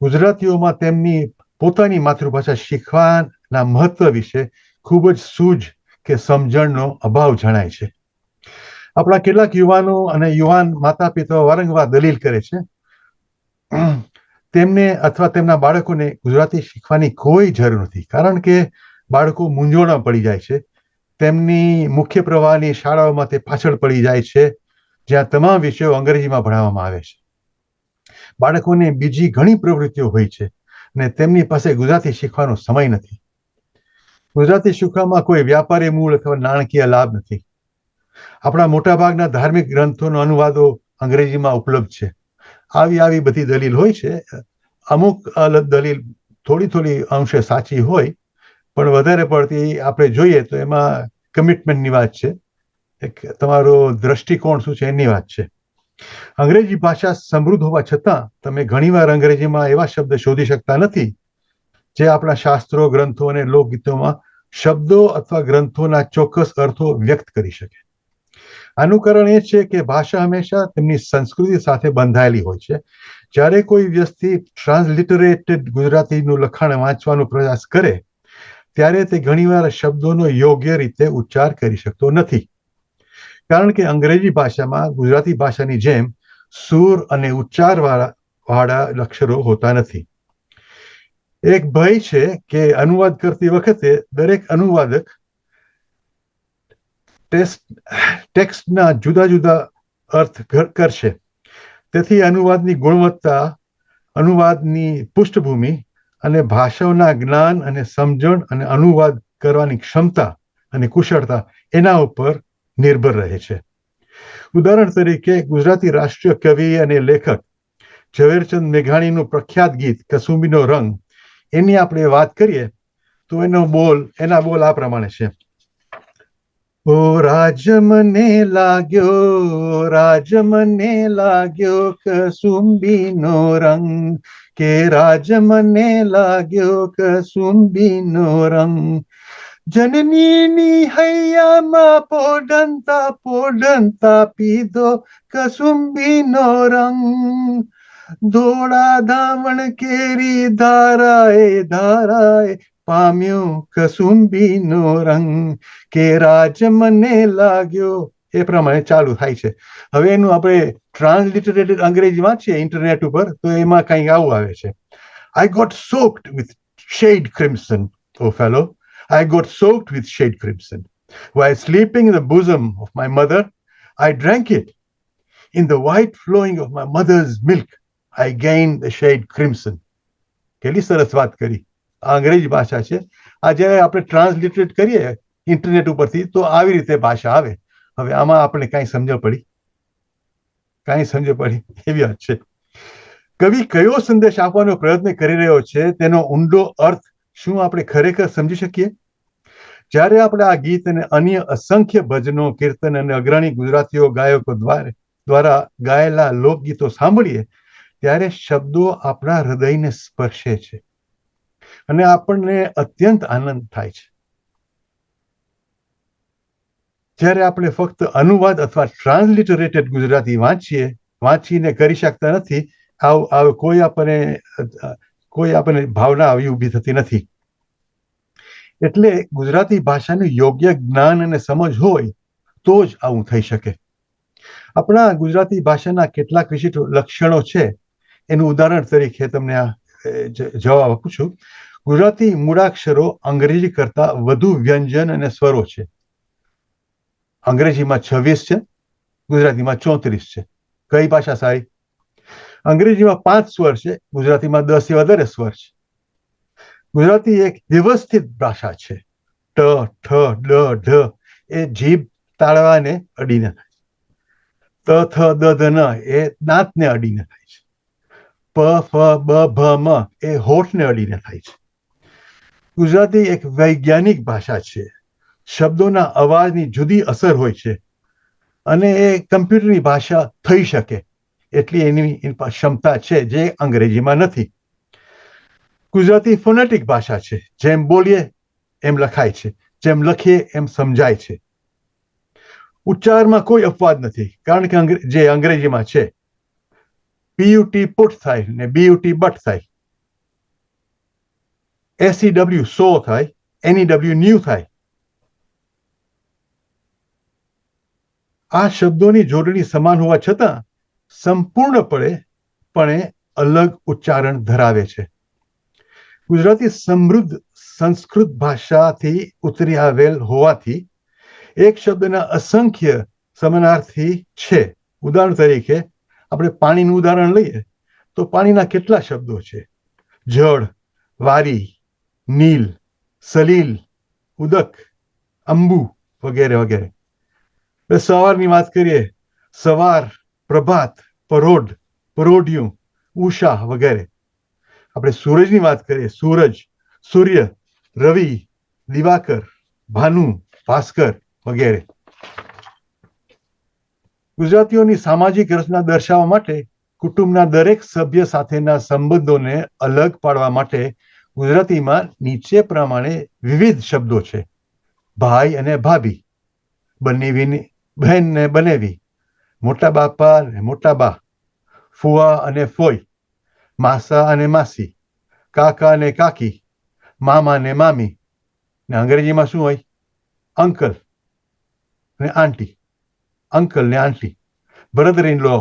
ગુજરાતીઓમાં તેમની પોતાની માતૃભાષા શીખવાના મહત્વ વિશે ખૂબ જ સૂઝ કે સમજણનો અભાવ જણાય છે. આપણા કેટલાક યુવાનો અને યુવાન માતા પિતાઓ વારંવાર દલીલ કરે છે તેમને અથવા તેમના બાળકોને ગુજરાતી શીખવાની કોઈ જરૂર નથી, કારણ કે બાળકો મૂંઝવણમાં પડી જાય છે. તેમની મુખ્ય પ્રવાહની શાળાઓમાં તે પાછળ પડી જાય છે જ્યાં તમામ વિષયો અંગ્રેજીમાં ભણાવવામાં આવે છે. બાળકોને બીજી ઘણી પ્રવૃત્તિઓ હોય છે અને તેમની પાસે ગુજરાતી શીખવાનો સમય નથી. ગુજરાતી શીખવામાં કોઈ વ્યાપારી મૂળ અથવા નાણાકીય લાભ નથી. આપણા મોટાભાગના ધાર્મિક ગ્રંથોનો અનુવાદો અંગ્રેજીમાં ઉપલબ્ધ છે. આવી બધી દલીલ હોય છે. અમુક દલીલ થોડી અંશે સાચી હોય, પણ વધારે પડતી આપણે જોઈએ તો એમાં કમિટમેન્ટની વાત છે, તમારો દ્રષ્ટિકોણ શું છે એની વાત છે. અંગ્રેજી ભાષા સમૃદ્ધ હોવા છતાં તમે ઘણીવાર અંગ્રેજીમાં એવા શબ્દ શોધી શકતા નથી જે આપણા શાસ્ત્રો, ગ્રંથો અને લોકગીતોમાં શબ્દો અથવા ગ્રંથોના ચોક્કસ અર્થો વ્યક્ત કરી શકે. આનું કારણ એ છે કે ભાષા હંમેશા તેમની સંસ્કૃતિ સાથે બંધાયેલી હોય છે. જ્યારે કોઈ વ્યક્તિ ટ્રાન્સલિટરેટેડ ગુજરાતીનું લખાણ વાંચવાનો પ્રયાસ કરે ત્યારે તે ઘણીવાર શબ્દોનો યોગ્ય રીતે ઉચ્ચાર કરી શકતો નથી, કારણ કે અંગ્રેજી ભાષામાં ગુજરાતી ભાષાની જેમ સૂર અને ઉચ્ચાર વાળા અક્ષરો હોતા નથી. એક ભય છે કે અનુવાદ કરતી વખતે દરેક અનુવાદક ટેક્સ્ટના જુદા જુદા અર્થ કરશે. તેથી અનુવાદની ગુણવત્તા, અનુવાદની પૃષ્ઠભૂમિ અને ભાષાઓના જ્ઞાન અને સમજણ અને અનુવાદ કરવાની ક્ષમતા અને કુશળતા એના ઉપર નિર્ભર રહે છે. ઉદાહરણ તરીકે ગુજરાતી રાષ્ટ્રીય કવિ અને લેખક ઝવેરચંદ મેઘાણીનું પ્રખ્યાત ગીત કસુંબીનો રંગ, એની આપણે વાત કરીએ તો એના બોલ આ પ્રમાણે છે. ઓ રાજ મને લાગ્યો કસુંબીનો રંગ, કે રાજ મને લાગ્યો કસુંબીનો રંગ, જનનીની હૈયામાં પોઢંતા પીધો કસુંબીનો રંગ, ધોળા ધાવણ કેરી ધારાએ પામ્યો કસુંબીનો રંગ, કે રાજ મને લાગ્યો. એ પ્રમાણે ચાલુ થાય છે. હવે એનું આપણે ટ્રાન્સલિટરેટેડ અંગ્રેજી વાંચીએ ઇન્ટરનેટ ઉપર તો એમાં કંઈક આવું આવે છે. I got soaked with shade crimson, oh fellow. I got soaked with shade crimson. While sleeping in the bosom of my mother, I drank it. In the white flowing of my mother's milk, I gained the shade crimson. કેટલી સરસ વાત કરી. આ અંગ્રેજી ભાષા છે. આ જ્યારે આપણે ટ્રાન્સલિટરેટ કરીએ ઇન્ટરનેટ ઉપરથી તો આવી રીતે ભાષા આવે. હવે આમાં આપણે કાંઈ સમજ પડી એવી વાત છે. કવિ કયો સંદેશ આપવાનો પ્રયત્ન કરી રહ્યો છે તેનો ઊંડો અર્થ શું આપણે ખરેખર સમજી શકીએ? જ્યારે આપણે આ ગીત અને અન્ય અસંખ્ય ભજનો, કીર્તન અને અગ્રણી ગુજરાતીઓ ગાયકો દ્વારા ગાયેલા લોકગીતો સાંભળીએ ત્યારે શબ્દો આપણા હૃદયને સ્પર્શે છે અને આપણને અત્યંત આનંદ થાય છે. જ્યારે આપણે ફક્ત અનુવાદ અથવા ટ્રાન્સલિટરેટેડ ગુજરાતી વાંચીને કરી શકતા નથી, કોઈ આપણને ભાવના આવી ઊભી થતી નથી. એટલે ગુજરાતી ભાષાનું યોગ્ય જ્ઞાન અને સમજ હોય તો જ આવું થઈ શકે. આપણા ગુજરાતી ભાષાના કેટલાક વિશિષ્ટ લક્ષણો છે. એનું ઉદાહરણ તરીકે તમને જવાબ આપું છું. ગુજરાતી મૂળાક્ષરો અંગ્રેજી કરતા વધુ વ્યંજન અને સ્વરો છે. અંગ્રેજીમાં 26 છે, ગુજરાતીમાં 34 છે. કઈ ભાષા સારી? અંગ્રેજીમાં 5 સ્વર છે, ગુજરાતીમાં 10 થી વધારે સ્વર છે. ગુજરાતી એક વ્યવસ્થિત ભાષા છે. ટ, ઠ, ડ, ઢ એ જીભ તાળવાને અડીને થાય છે. ત, થ, દ, ધ, ન એ દાંતને અડીને થાય છે. પ, ફ, બ, ભ, મ એ હોઠને અડીને થાય છે. ગુજરાતી એક વૈજ્ઞાનિક ભાષા છે. શબ્દોના અવાજની જુદી અસર હોય છે અને એ કમ્પ્યુટરની ભાષા થઈ શકે એટલી એની ક્ષમતા છે, જે અંગ્રેજીમાં નથી. ગુજરાતી ફોનેટિક ભાષા છે. જેમ બોલીએ એમ લખાય છે, જેમ લખીએ એમ સમજાય છે. ઉચ્ચારમાં કોઈ અપવાદ નથી, કારણ કે જે અંગ્રેજીમાં છે. પીયુટી પુટ થાય ને બીયુટી બટ થાય, એસઈડબ્લ્યુ સો થાય, એનઈડબ્લ્યુ ન્યૂ થાય. આ શબ્દોની જોડણી સમાન હોવા છતાં સંપૂર્ણપણે અલગ ઉચ્ચારણ ધરાવે છે. ગુજરાતી સમૃદ્ધ સંસ્કૃત ભાષાથી ઉતરી આવેલ હોવાથી એક શબ્દના અસંખ્ય સમાનાર્થી છે. ઉદાહરણ તરીકે આપણે પાણીનું ઉદાહરણ લઈએ તો પાણીના કેટલા શબ્દો છે? જળ, વારી, નીલ, સલીલ, ઉદક, અંબુ વગેરે વગેરે. સવારની વાત કરીએ, સવાર, પ્રભાત, પરોઢ, પરોઢિયું, ઉષા વગેરે. આપણે સૂરજની વાત કરીએ, સૂરજ, સૂર્ય, રવિ, દિવાકર, ભાનુ, ભાસ્કર વગેરે. ગુજરાતીઓની સામાજિક રચના દર્શાવવા માટે કુટુંબના દરેક સભ્ય સાથેના સંબંધોને અલગ પાડવા માટે ગુજરાતીમાં નીચે પ્રમાણે વિવિધ શબ્દો છે. ભાઈ અને ભાભી, બનેવીની બહેન ને બનેવી, મોટા બાપા ને મોટા બા, ફુવા અને ફોઈ, માસા અને માસી, કાકા ને કાકી, મામા ને મામી. ને અંગ્રેજીમાં શું હોય? અંકલ ને આંટી, અંકલ ને આંટી. બ્રધર ઇન લો,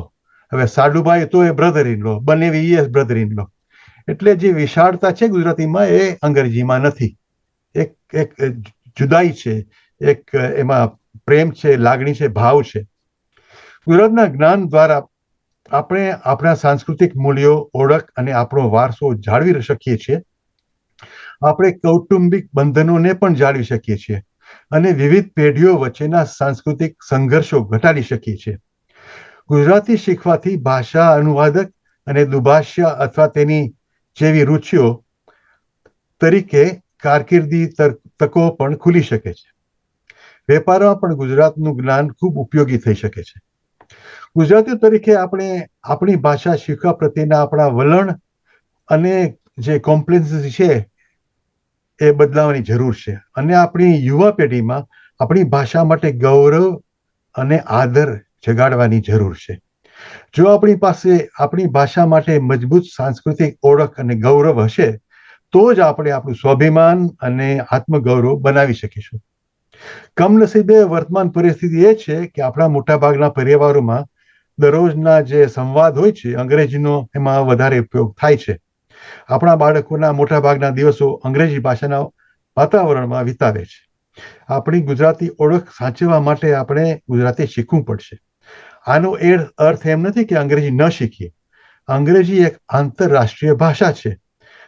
હવે સાડુભાઈ તો એ બ્રધર ઇન લો, બનેવી એ બ્રધર ઇન લો. એટલે જે વિશાળતા છે ગુજરાતીમાં એ અંગ્રેજીમાં નથી. એક જુદાઈ છે, એક એમાં પ્રેમ છે, લાગણી છે, ભાવ છે. ગુજરાતના જ્ઞાન દ્વારા આપણે આપણા સાંસ્કૃતિક મૂલ્યો, ઓળખ અને આપણો વારસો જાળવી શકીએ છીએ. આપણે કૌટુંબિક બંધનોને પણ જાળવી શકીએ છીએ અને વિવિધ પેઢીઓ વચ્ચેના સાંસ્કૃતિક સંઘર્ષો ઘટાડી શકીએ છીએ. ગુજરાતી શીખવાથી ભાષા અનુવાદક અને દુભાષા અથવા તેની જેવી રુચિઓ તરીકે કારકિર્દી તકો પણ ખુલી શકે છે. વેપારમાં પણ ગુજરાતનું જ્ઞાન ખૂબ ઉપયોગી થઈ શકે છે. ગુજરાતીઓ તરીકે આપણે આપણી ભાષા શીખવા પ્રત્યેના આપણા વલણ અને જે કોમ્પ્લેક્સિટી છે એ બદલાવાની જરૂર છે અને આપણી યુવા પેઢીમાં આપણી ભાષા માટે ગૌરવ અને આદર જગાડવાની જરૂર છે. જો આપણી પાસે આપણી ભાષા માટે મજબૂત સાંસ્કૃતિક ઓળખ અને ગૌરવ હશે તો જ આપણે આપણું સ્વાભિમાન અને આત્મગૌરવ બનાવી શકીશું. કમનસીબે વર્તમાન પરિસ્થિતિ એ છે કે આપણા મોટાભાગના પરિવારોમાં દરરોજના જે સંવાદ હોય છે અંગ્રેજીનો એમાં વધારે ઉપયોગ થાય છે. આપણા બાળકોના મોટાભાગના દિવસો અંગ્રેજી ભાષાના વાતાવરણમાં વિતાવે છે. આપણી ગુજરાતી ઓળખ સાચવવા માટે આપણે ગુજરાતી શીખવું પડશે. આનો એ અર્થ એમ નથી કે અંગ્રેજી ન શીખીએ. અંગ્રેજી એક આંતરરાષ્ટ્રીય ભાષા છે.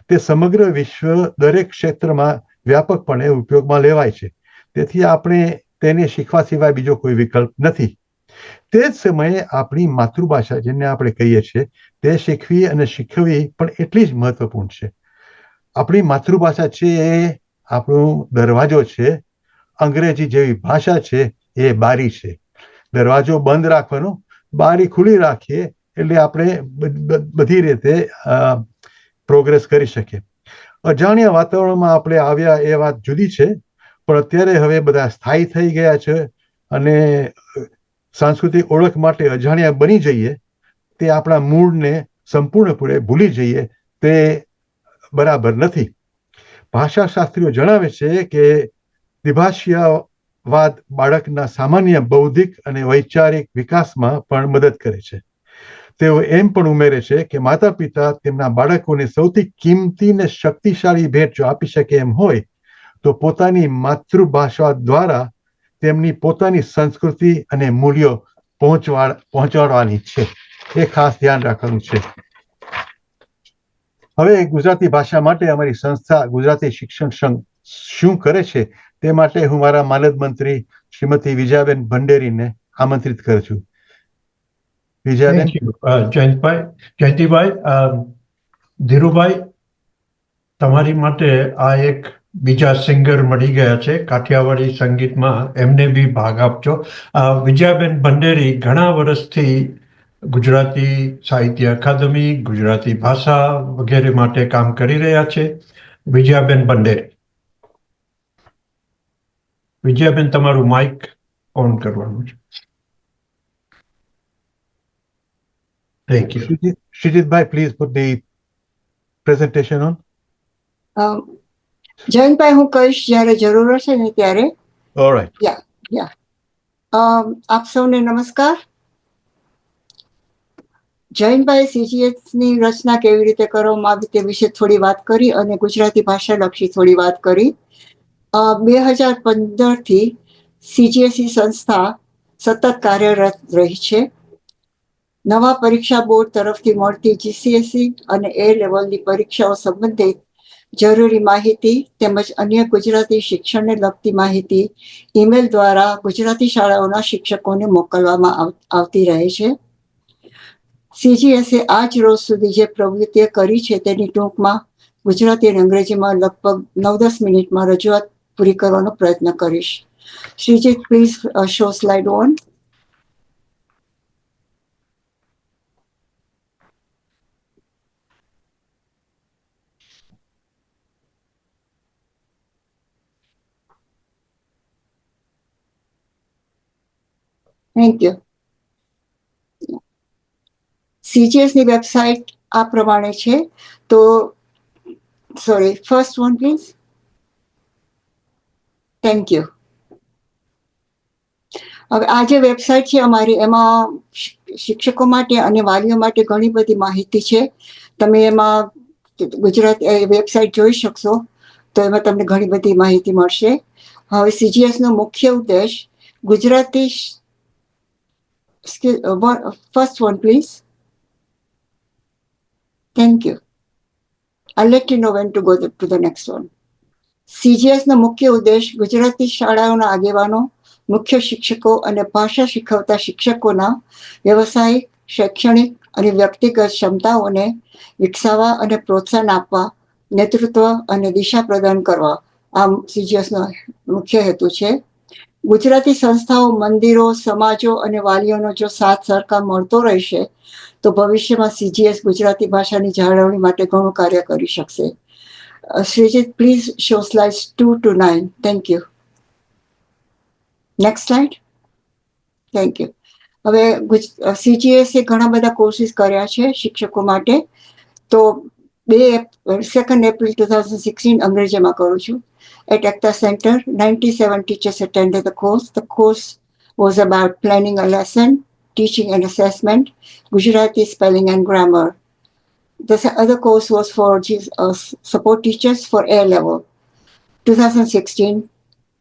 તે સમગ્ર વિશ્વ દરેક ક્ષેત્રમાં વ્યાપકપણે ઉપયોગમાં લેવાય છે. તેથી આપણે તેને શીખવા સિવાય બીજો કોઈ વિકલ્પ નથી. તે જ સમયે આપણી માતૃભાષા જેને આપણે કહીએ છીએ તે શીખવી અને શીખવવી પણ એટલી જ મહત્વપૂર્ણ છે. આપણી માતૃભાષા છે એ આપણો દરવાજો છે. અંગ્રેજી જેવી ભાષા છે એ બારી છે. દરવાજો બંધ રાખવાનો, બારી ખુલ્લી રાખીએ એટલે આપણે બધી રીતે પ્રોગ્રેસ કરી શકીએ. અજાણ્યા વાતાવરણમાં આપણે આવ્યા એ વાત જુદી છે, પણ અત્યારે હવે બધા સ્થાયી થઈ ગયા છે અને સાંસ્કૃતિક ઓળખ માટે અજાણ્યા બની જઈએ તે આપણા મૂળને સંપૂર્ણપણે ભૂલી જઈએ તે બરાબર નથી. ભાષાશાસ્ત્રીઓ જણાવે છે કે દ્વિભાષીયવાદ બાળકના સામાન્ય બૌદ્ધિક અને વૈચારિક વિકાસમાં પણ મદદ કરે છે. તેઓ એમ પણ ઉમેરે છે કે માતા પિતા તેમના બાળકોને સૌથી કિંમતી ને શક્તિશાળી ભેટ જો આપી શકે એમ હોય તો પોતાની માતૃભાષા દ્વારા તેમની પોતાની સંસ્કૃતિ અને મૂલ્યો પહોંચાડવાની છે. એ ખાસ ધ્યાન રાખવાનું છે. હવે ગુજરાતી ભાષા માટે અમારી સંસ્થા ગુજરાતી શિક્ષણ સંઘ શું કરે છે તે માટે હું મારા માનદ મંત્રી શ્રીમતી વિજયાબેન ભંડેરીને આમંત્રિત કરું છું. વિજયાબેન. જયંતિભાઈ, ધીરુભાઈ, તમારી માટે આ એક બીજા સિંગર મળી ગયા છે કાઠિયાવાડી સંગીતમાં, એમને બી ભાગ આપજો. વિજયાબેન ભંડેરી ઘણા વર્ષથી ગુજરાતી સાહિત્ય અકાદમી, ગુજરાતી ભાષા વગેરે માટે કામ કરી રહ્યા છે. વિજયાબેન ભંડેરી. વિજયાબેન, તમારું માઇક ઓન કરવાનું છે. Thank you. Shrijitbhai, please put the presentation on. જયંતભાઈ, હું કહીશ જ્યારે જરૂર હશે ને ત્યારે. All right. આપ સૌને નમસ્કાર. જયંતભાઈ CGS ની રચના કેવી રીતે કરવામાં આવી તે વિશે થોડી વાત કરી અને ગુજરાતી ભાષા લક્ષી થોડી વાત કરી. 2015 થી CGSE સંસ્થા સતત કાર્યરત રહી છે. નવા પરીક્ષા બોર્ડ તરફથી મળતી GCSE અને A લેવલની પરીક્ષાઓ સંબંધિત જરૂરી માહિતી તેમજ અન્ય ગુજરાતી શિક્ષણને લગતી માહિતી ઈમેલ દ્વારા ગુજરાતી શાળાઓના શિક્ષકોને મોકલવામાં આવતી રહે છે. CGSE આજ રોજ સુધી જે પ્રવૃત્તિઓ કરી છે તેની ટૂંકમાં ગુજરાતી અને અંગ્રેજીમાં લગભગ 9-10 મિનિટમાં રજૂઆત પૂરી કરવાનો પ્રયત્ન કરીશ. Shreejit, please show slide on. Thank you. CGS ની વેબસાઇટ આ પ્રમાણે છે. તો sorry, first one please. Thank you. હવે આ જે વેબસાઇટ છે અમારી, એમાં શિક્ષકો માટે અને વાલીઓ માટે ઘણી બધી માહિતી છે. તમે એમાં ગુજરાતી વેબસાઇટ જોઈ શકશો તો એમાં તમને ઘણી બધી માહિતી મળશે. હવે CGS નો મુખ્ય ઉદ્દેશ Gujarati first one please. Thank you. I'll let you know when to go to the next one. CGS નો મુખ્ય ઉદ્દેશ ગુજરાતી શાળાઓના આગેવાનો, મુખ્ય શિક્ષકો અને ભાષા શીખવતા શિક્ષકોના વ્યવસાયિક, શૈક્ષણિક અને વ્યક્તિગત ક્ષમતાઓને વિકસાવવા અને પ્રોત્સાહન આપવા, નેતૃત્વ અને દિશા પ્રદાન કરવા આ CGS નો મુખ્ય હેતુ છે. ગુજરાતી સંસ્થાઓ, મંદિરો, સમાજો અને વાલીઓનો જો સાથ સહકાર મળતો રહેશે તો ભવિષ્યમાં CGS ગુજરાતી ભાષાની જાળવણી માટે ઘણું કાર્ય કરી શકશે. Srijit, please show slides 2 to 9. Thank you. Next slide. Thank you. હવે CGS એ ઘણા બધા કોર્સિસ કર્યા છે શિક્ષકો માટે. તો 2 April 2016 અંગ્રેજીમાં કરું છું. At Ekta Center, 97 teachers attended the course. The course was about planning a lesson, teaching and assessment, Gujarati spelling and grammar. The other course was for support teachers for A level, 2016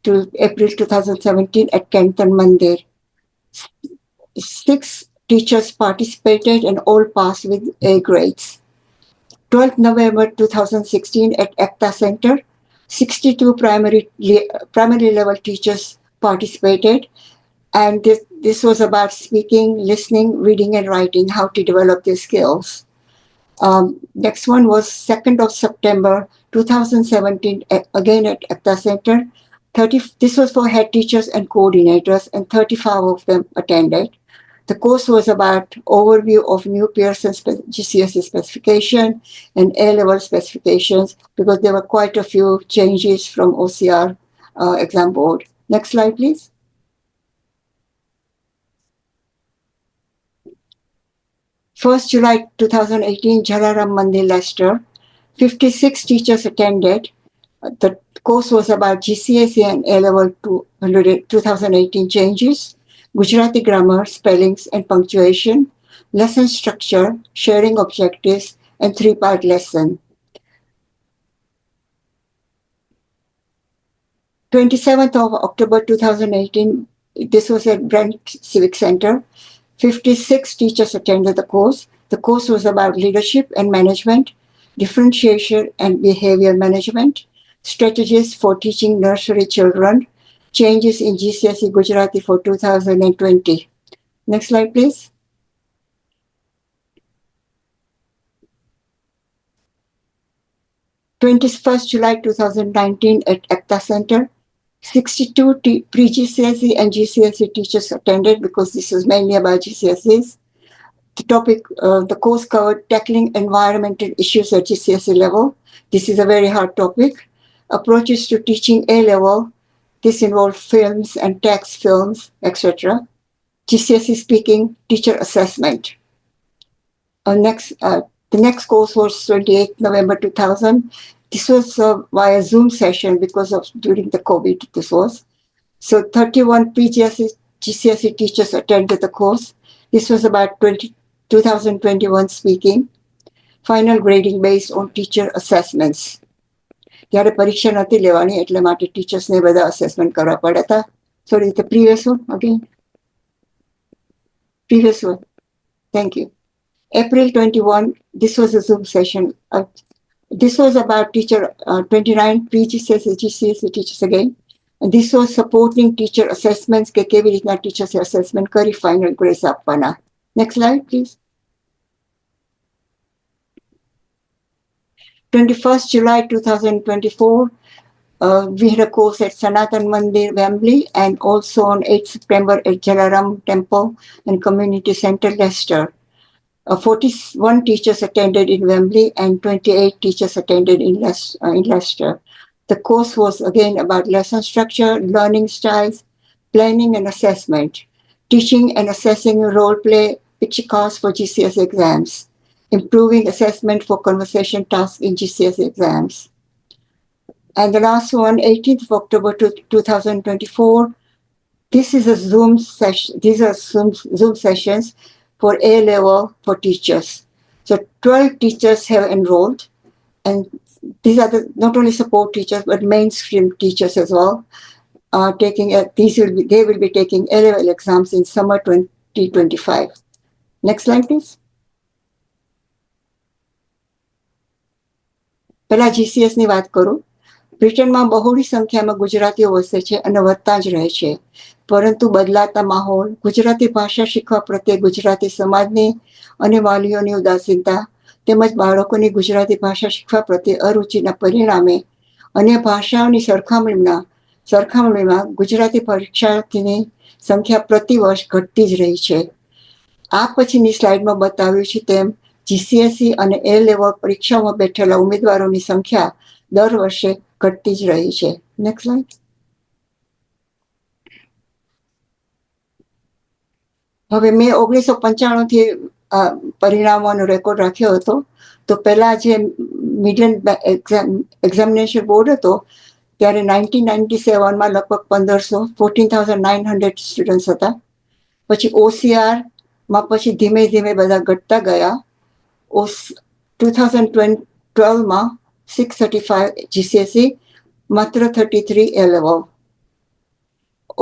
to April 2017 at Kentan Mandir. 6 teachers participated and all passed with A grades. 12th November 2016 at Ekta Center, 62 primary level teachers participated, and this was about speaking, listening, reading and writing, how to develop their skills. Next one was 2nd of September 2017, again at Ekta Center. This was for head teachers and coordinators, and 35 of them attended. The course was about overview of new Pearson GCSE specification and A-level specifications, because there were quite a few changes from OCR exam board. Next slide, please. First July 2018, Jalaram Mandir, Leicester. 56 teachers attended. The course was about GCSE and A-level 2018 changes, Gujarati grammar, spellings and punctuation, lesson structure, sharing objectives, and 3-part lesson. 27th of October 2018, this was at Brent Civic Center. 56 teachers attended the course. The course was about leadership and management, differentiation and behavior management, strategies for teaching nursery children, changes in GCSE Gujarati for 2020. Next slide, please. 21st July 2019 at ACTA Center. 62 pre-GCSE and GCSE teachers attended because this was mainly about GCSEs. The topic, the course covered tackling environmental issues at GCSE level. This is a very hard topic. Approaches to teaching A level. This involved films and text films, etc. GCSE speaking, teacher assessment. The next course was 28th November 2000. This was via Zoom session because of during the COVID this was. So 31 GCSE teachers attended the course. This was about 2021 speaking. Final grading based on teacher assessments. ત્યારે પરીક્ષા નથી લેવાની એટલે માટે ટીચર્સને બધા assessment કરવા પડ્યા હતા. Sorry, the previous one again. Previous one. Thank you. April 21, this was a Zoom session. This was about teacher 29 pre-GCSE, GCSE teachers again. And this was supporting teacher assessments કે કેવી રીતના ટીચર્સે assessment કરી final grades આપવાના. Next slide, please. 21st July 2024, we had a course at Sanatan Mandir, Wembley, and also on 8th September at Jalaram Temple and Community Center, Leicester. 41 teachers attended in Wembley and 28 teachers attended in Leicester. The course was again about lesson structure, learning styles, planning and assessment, teaching and assessing role play picture cards for GCSE exams, improving assessment for conversation tasks in GCSE exams. And the last one, 18th of October 2024, this is a Zoom session. These are Zoom sessions for A level for teachers. So 12 teachers have enrolled, and these are not only support teachers but mainstream teachers as well. They will be taking A level exams in summer 2025. Next slide, please. પહેલા GCS ની વાત કરું. બ્રિટનમાં બહોળી સંખ્યામાં ગુજરાતીઓ વસે છે અને વધતા જ રહે છે. પરંતુ બદલાતા માહોલ, ગુજરાતી ભાષા શીખવા પ્રત્યે ગુજરાતી સમાજની અને વાલીઓની ઉદાસીનતા તેમજ બાળકોની ગુજરાતી ભાષા શીખવા પ્રત્યે અરુચિના પરિણામે અન્ય ભાષાઓની સરખામણીમાં ગુજરાતી પરીક્ષાર્થીની સંખ્યા પ્રતિવર્ષ ઘટતી જ રહી છે. આ પછીની સ્લાઇડમાં બતાવ્યું છે તેમ GCSE અને A લેવલ પરીક્ષાઓમાં બેઠેલા ઉમેદવારોની સંખ્યા દર વર્ષે ઘટતી જ રહી છે. Next slide. હવે મેં 1995 થી પરિણામોનો રેકોર્ડ રાખ્યો હતો. તો પહેલા જે મિડલ એક્ઝામિનેશન બોર્ડ હતો ત્યારે 1997માં લગભગ 14,900 સ્ટુડન્ટ્સ હતા. પછી OCR માં પછી ધીમે ધીમે બધા ઘટતા ગયા. 2012માં 635 GCSE, માત્ર 33 A level.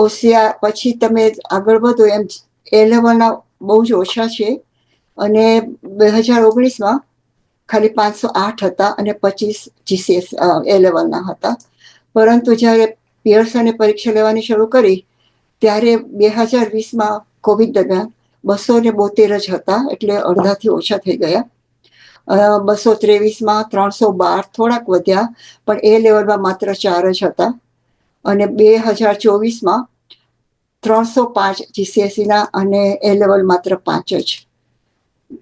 OCR પછી તમે આગળ વધો એમ A લેવલના બહુ જ ઓછા છે અને 2019માં ખાલી 508 હતા અને 25 GCS A લેવલના હતા. પરંતુ જ્યારે પિયર્સને પરીક્ષા લેવાની શરૂ કરી ત્યારે 2020માં કોવિડ દરમિયાન 272 જ હતા, એટલે અડધાથી ઓછા થઈ ગયા. 223માં 312 થોડાક વધ્યા, પણ A લેવલમાં માત્ર 4 જ હતા. અને 2024માં 305 GCSEના અને A લેવલ માત્ર 5 જ.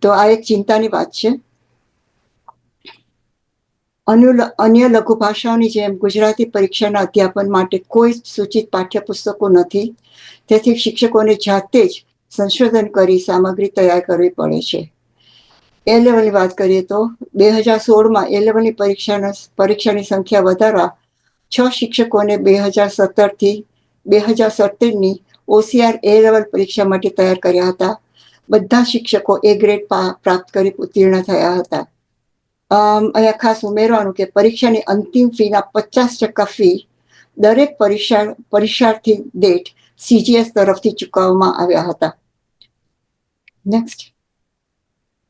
તો આ એક ચિંતાની વાત છે. અન્ય લઘુ ભાષાઓની જેમ ગુજરાતી પરીક્ષાના અધ્યાપન માટે કોઈ સૂચિત પાઠ્યપુસ્તકો નથી, તેથી શિક્ષકોને જાતે જ સંશોધન કરી સામગ્રી તૈયાર કરવી પડે છે. A લેવલની વાત કરીએ તો 2016માં A લેવલની પરીક્ષાની સંખ્યા વધારવા 6 શિક્ષકોને 2017થી 2017ની OCR A લેવલ પરીક્ષા માટે તૈયાર કર્યા હતા. બધા શિક્ષકો એ ગ્રેડ પ્રાપ્ત કરી ઉત્તીર્ણ થયા હતા. અહીંયા ખાસ ઉમેરવાનું કે પરીક્ષાની અંતિમ ફીના 50% ફી દરેક પરીક્ષાર્થી દીઠ CGS તરફથી ચૂકવવામાં આવ્યા હતા. નેક્સ્ટ.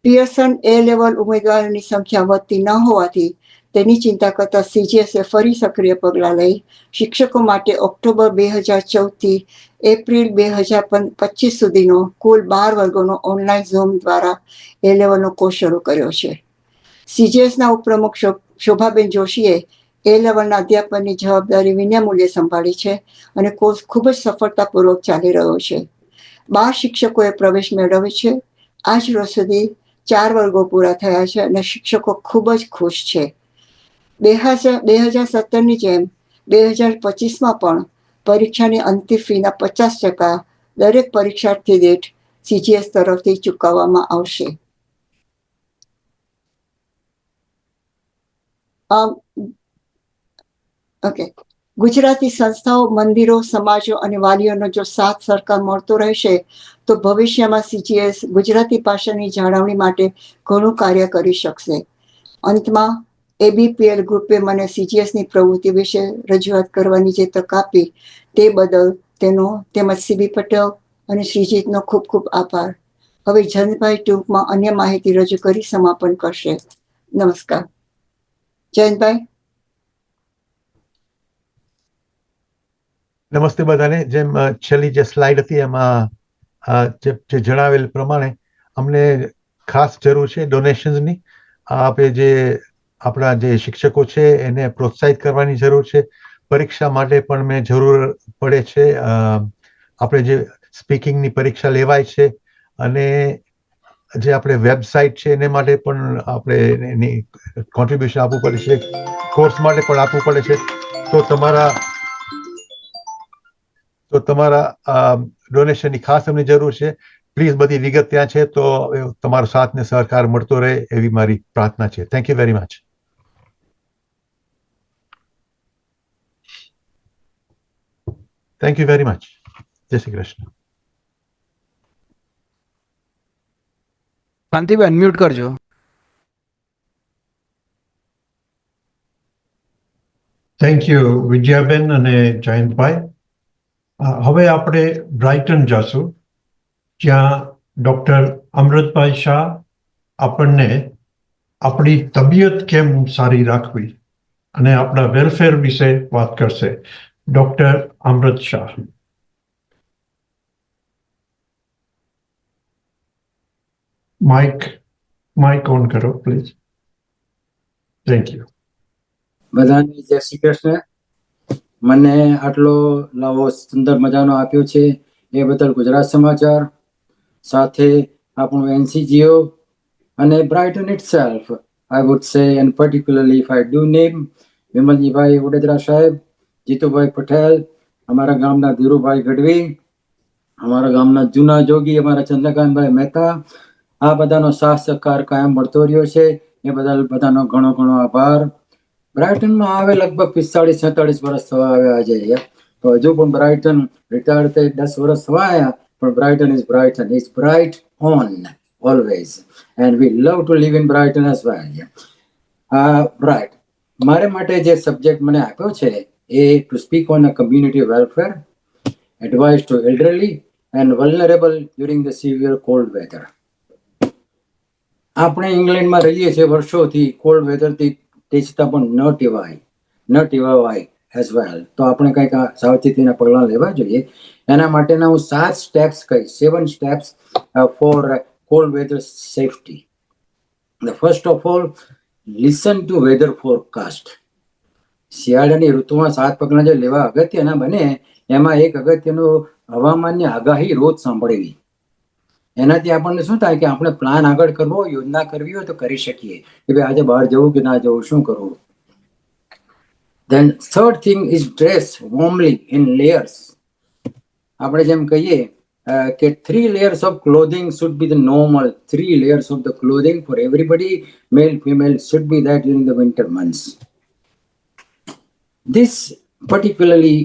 પિયર્સન A લેવલ ઉમેદવારોની સંખ્યા વધતી ન હોવાથી તેની ચિંતા કરતા CGSએ ફરી સક્રિય પગલાં લઈ શિક્ષકો માટે ઓક્ટોબર 2014 થી એપ્રિલ 2025 સુધીનો કુલ 12 વર્ગોનો ઓનલાઈન ઝૂમ દ્વારા A લેવલનો કોર્સ શરૂ કર્યો છે. CGSના ઉપપ્રમુખ શોભાબેન જોશીએ A લેવલના અધ્યાપનની જવાબદારી વિનામૂલ્યે સંભાળી છે અને કોર્સ ખૂબ જ સફળતાપૂર્વક ચાલી રહ્યો છે. 12 શિક્ષકોએ પ્રવેશ મેળવ્યો છે. આજ રોજ સુધી 4 વર્ગો પૂરા થયા છે અને શિક્ષકો ખૂબ જ ખુશ છે. 2017ની જેમ 2025માં પણ પરીક્ષાની અંતિમ ફીના 50% દરેક પરીક્ષાર્થી દીઠ CGS તરફથી ચૂકવવામાં આવશે. ઓકે. ગુજરાતી સંસ્થાઓ, મંદિરો, સમાજો અને વાલીઓનો જો સાથ સરકાર મળતો રહેશે તો ભવિષ્યમાં CGS ગુજરાતી ભાષાની જાળવણી માટે ઘણું કાર્ય કરી શકશે. અંતમાં ABPL ગ્રુપે મને CGSની પ્રવૃત્તિ વિશે રજૂઆત કરવાની જે તક આપી તે બદલ તેનો તેમજ CB પટેલ અને શ્રીજીતનો ખૂબ ખૂબ આભાર. હવે જયંતભાઈ ટૂંકમાં અન્ય માહિતી રજૂ કરી સમાપન કરશે. નમસ્કાર. જયંતભાઈ. નમસ્તે બધાને. જેમ છેલ્લી જે સ્લાઇડ હતી એમાં જે જણાવેલ પ્રમાણે અમને ખાસ જરૂર છે ડોનેશન્સની. આપણે જે આપણા જે શિક્ષકો છે એને પ્રોત્સાહિત કરવાની જરૂર છે. પરીક્ષા માટે પણ મેં જરૂર પડે છે. આપણે જે સ્પીકિંગની પરીક્ષા લેવાય છે અને જે આપણે વેબસાઇટ છે એને માટે પણ આપણે એની કોન્ટ્રીબ્યુશન આપવું પડે છે. કોર્સ માટે પણ આપવું પડે છે. તો તમારા ડોનેશનની ખાસ અમને જરૂર છે. પ્લીઝ બધી વિગત ત્યાં છે તો તમારો સાથ ને સહકાર મળતો રહે એવી મારી પ્રાર્થના છે. Thank you very much. Thank you very much. જય શ્રી કૃષ્ણ. કાંતિભાઈ અનમ્યુટ કરજો. થેન્ક યુ વિજયાબેન અને જયંતભાઈ. હવે આપણે બ્રાઇટન જશું, જ્યાં ડૉક્ટર અમૃતભાઈ શાહ આપણને આપણી તબિયત કેમ સારી રાખવી અને આપણા વેલફેર વિશે વાત કરશે. Doctor Amrit Shah. Mic on કરો પ્લીઝ. Thank you. બધાને જય શ્રી કૃષ્ણ. મને આટલો લાવો સુંદર મજાનો આપ્યો છે એ બદલ ગુજરાત સમાચાર સાથે આપણું NCGO અને Brighton itself I would say, and particularly if I do name Vimaljibhai Odedara સાહેબ, જીતુભાઈ પટેલ, અમારા ગામના ધીરુભાઈ ગઢવી, અમારા ગામના જૂના જોગી અમારા ચંદ્રકાંતભાઈ મહેતા, આ બધાનો સાથ સહકાર કાયમ મળતો રહ્યો છે. એ બદલ બધાનો ઘણો ઘણો આભાર. બ્રાઇટનમાં આવે લગભગ 45-46 વર્ષ થવા આવ્યા છે. તો હજુ પણ બ્રાઇટન રિટાયર્ડ થઈ 10 વર્ષ થવા આવ્યા, પણ Brighton is bright on always, and we love to live in Brighton as well. Right. મારે માટે જે સબ્જેક્ટ મને આપ્યો છે એ to speak on a community welfare, advice to elderly and vulnerable during the severe cold weather. આપણે ઇંગ્લેન્ડમાં રહીએ છીએ વર્ષોથી, કોલ્ડ વેધરથી તે છતાં પણ ન ટીવાય એઝ વેલ. તો આપણે કંઈક સાવચેતીના પગલાં લેવા જોઈએ. એના માટેના હું 7 સ્ટેપ્સ કહીશ, 7 steps for cold weather safety. The first of all, listen to weather forecast. શિયાળાની ઋતુમાં 7 પગલાં જે લેવા અગત્યના બને એમાં એક અગત્યનું હવામાનની આગાહી રોજ સાંભળવી. એનાથી આપણને શું થાય કે આપણે પ્લાન આગળ કરવો, યોજના કરવી હોય તો કરી શકીએ કે ભાઈ આજે બહાર જવું કે ના જવું, શું કરવું. Then third thing is dress warmly in layers. આપણે જેમ કહીએ કે 3 layers of clothing should be the normal. 3 layers of the clothing for everybody, male, female, should be that during the winter months. This particularly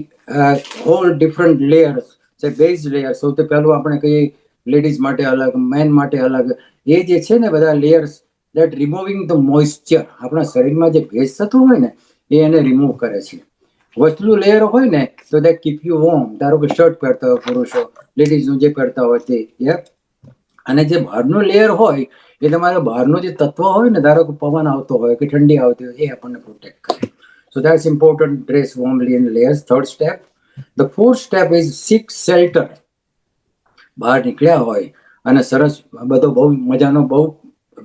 all different layers, say base layer. સૌથી પહેલું આપણે કહીએ ladies માટે અલગ, main માટે અલગ. એ જે છે ને બધા layers that removing the moisture, આપણા શરીરમાં જે ભેજ થતું હોય ને એ એને રિમૂવ કરે છે. વચલું લેયર હોય ને તો દેટ કીપ યુ વોર્મ. ધારો કે શર્ટ પહેરતા હોય પુરુષો, લેડીઝનું જે પહેરતા હોય તે, અને જે બહારનું લેયર હોય એ તમારે બહારનો જે તત્વ હોય ને, ધારો કે પવન આવતો હોય કે ઠંડી આવતી હોય, એ આપણને પ્રોટેક્ટ કરે. So that's important. Dress warmly in layers. Third step. The fourth step is seek shelter. બહાર નીકળ્યા હોય અને સરસ બધો બહુ મજાનો બહુ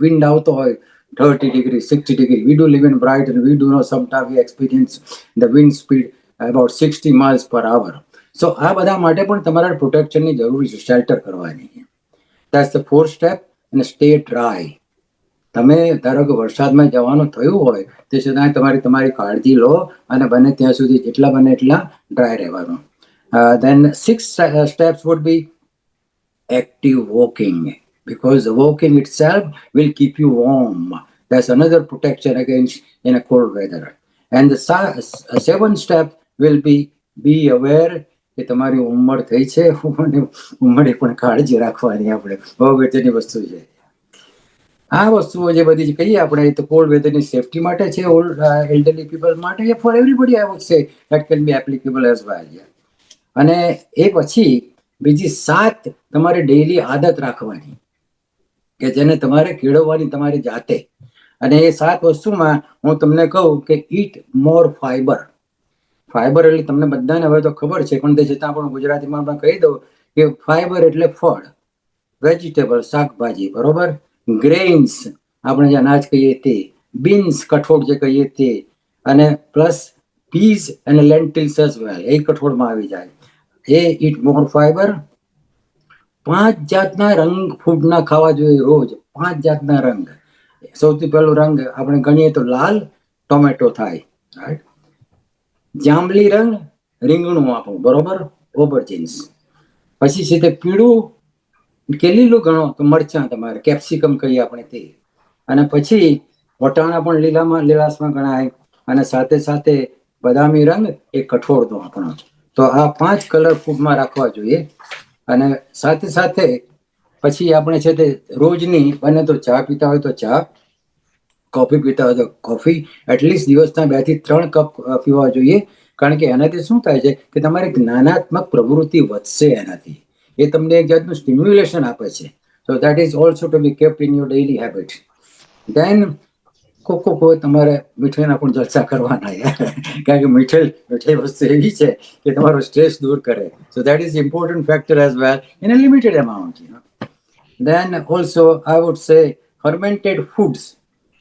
વિન્ડ આવતો હોય 30 degree 60 degree, we do live in Brighton, we do know sometimes we experience the wind speed about 60 miles per hour. So આ બધા માટે પણ તમારે પ્રોટેક્શનની જરૂરી છે, શેલ્ટર કરવાની. That's the fourth step. And stay dry. તમે ધારો કે વરસાદમાં જવાનું થયું હોય તે છતાં તમારી કાળજી લો અને બને ત્યાં સુધી જેટલા બને એટલા ડ્રાય રહેવાનું. Then 6 steps would be active walking, because walking itself will keep you warm. That's another protection against in a cold weather. And the 7th step will be aware કે તમારી ઉંમર થઈ છે, ઉંમરે પણ કાળજી રાખવાની. આપણે બહુ અગત્યની વસ્તુ છે આ વસ્તુઓ જે બધી કહીએ આપણે, તો કોલ્ડ વેધરની સેફટી માટે છે, ઓલ્ડ એલ્ડરલી પીપલ માટે, four everybody I would say that can be applicable as well. અને એ પછી બીજી 7 તમારે ડેઈલી આદત રાખવાની કે જેને તમારે કેળવવાની તમારી જાતે. અને એ 7 વસ્તુમાં હું તમને કહું કે ઈટ મોર ફાઈબર. ફાઈબર એટલે તમને બધાને હવે તો ખબર છે, પણ તે છતાં પણ ગુજરાતીમાં પણ કહી દઉં કે ફાઈબર એટલે ફળ, વેજીટેબલ શાકભાજી, બરોબર, ગ્રેઇન્સ આપણે જે અનાજ કહીએ તે, બીન્સ કઠોળ જે કહીએ તે, અને પ્લસ પીઝ અને લેન્ટિલ્સ એઝ વેલ, એ કઠોળમાં આવી જાય. એ ઈટ મોર ફાઈબર. 5 જાતના રંગ ફૂડના ખાવા જોઈએ રોજ, 5 જાતના રંગ. સૌથી પહેલો રંગ આપણે ગણીએ તો લાલ, ટોમેટો થાય, રાઈટ. જાંબલી રંગ રીંગણું આપણું, બરોબર, ઓબરજીન્સ. પછી છે તે પીળું કે લીલું ગણો તો મરચાં, તમારે કેપ્સિકમ કહીએ આપણે તે. અને પછી વટાણા પણ લીલાશમાં ગણાય. અને સાથે સાથે બદામી રંગ એ કઠોળનો આપણો. તો આ 5 કલર ફૂડમાં રાખવા જોઈએ. અને સાથે સાથે પછી આપણે છે તે રોજની બને તો ચા પીતા હોય તો ચા, કોફી પીતા હોય તો કોફી, એટલીસ્ટ દિવસના 2 થી 3 કપ પીવા જોઈએ. કારણ કે એનાથી શું થાય છે કે તમારી જ્ઞાનાત્મક પ્રવૃત્તિ વધશે. એનાથી એ તમને એક જાતનું સ્ટિમ્યુલેશન આપે છે. So that is also to be kept in your daily habit. Then કોઈ તમારે મીઠાઈના પણ જલસા કરવાના, કારણ કે મીઠાઈ વસ્તુ એવી છે કે તમારો સ્ટ્રેસ દૂર કરે. So that is important factor as well in a limited amount. Then also I would say fermented foods,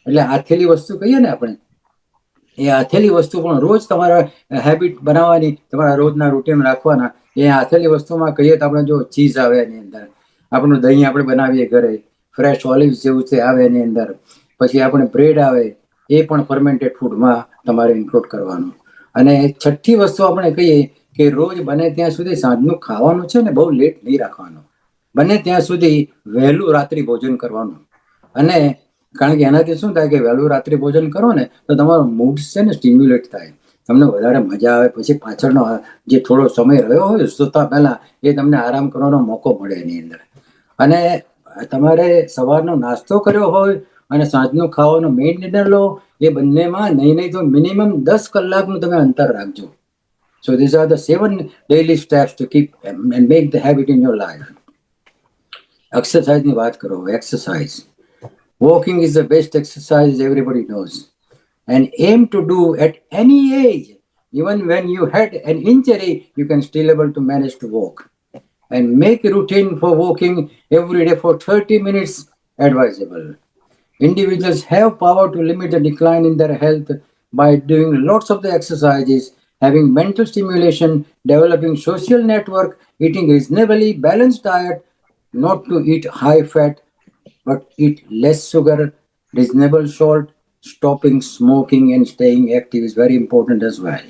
એટલે આથેલી વસ્તુ કહીએ ને આપણે, એ આથેલી વસ્તુ પણ રોજ તમારા હેબિટ બનાવવાની, તમારા રોજના રૂટીન રાખવાના. એ આથેલી વસ્તુમાં કહીએ તો આપણે જો ચીઝ આવે એની અંદર, આપણું દહીં આપણે બનાવીએ ઘરે, ફ્રેશ ઓલિવ્સ જેવું છે આવે એની અંદર, પછી આપણે બ્રેડ આવે, એ પણ ફર્મેન્ટેડ ફૂડમાં તમારે ઇન્ક્લુડ કરવાનું. અને 6ઠ્ઠી વસ્તુ આપણે કહીએ કે રોજ બને ત્યાં સુધી સાંજનું ખાવાનું છે ને બહુ લેટ નહીં રાખવાનું, બને ત્યાં સુધી વહેલું રાત્રિ ભોજન કરવાનું. અને કારણ કે એનાથી શું થાય કે વહેલું રાત્રિ ભોજન કરો ને તો તમારો મૂડ છે ને સ્ટિમ્યુલેટ થાય, તમને વધારે મજા આવે. પછી પાછળનો જે થોડો સમય રહ્યો હોય સૂતા પહેલા, એ તમને આરામ કરવાનો મોકો મળે એની અંદર. અને તમારે સવારનો નાસ્તો કર્યો હોય અને સાંજનું ખાવાનું મેઇન ડિનર લો, એ બંનેમાં નહીં તો મિનિમમ 10 કલાકનું તમે અંતર રાખજો. So this are the 7 daily steps to keep and make the habit in your life. એક્સરસાઇઝની વાત કરો, exercise, walking is the best exercise everybody knows, and aim to do at any age. Even when you had an injury, you can still able to manage to walk. And make a routine for walking every day for 30 minutes advisable. Individuals have power to limit the decline in their health by doing lots of the exercises, having mental stimulation, developing social network, eating reasonably balanced diet, not to eat high fat, but eat less sugar, reasonable salt, stopping smoking and staying active is very important as well.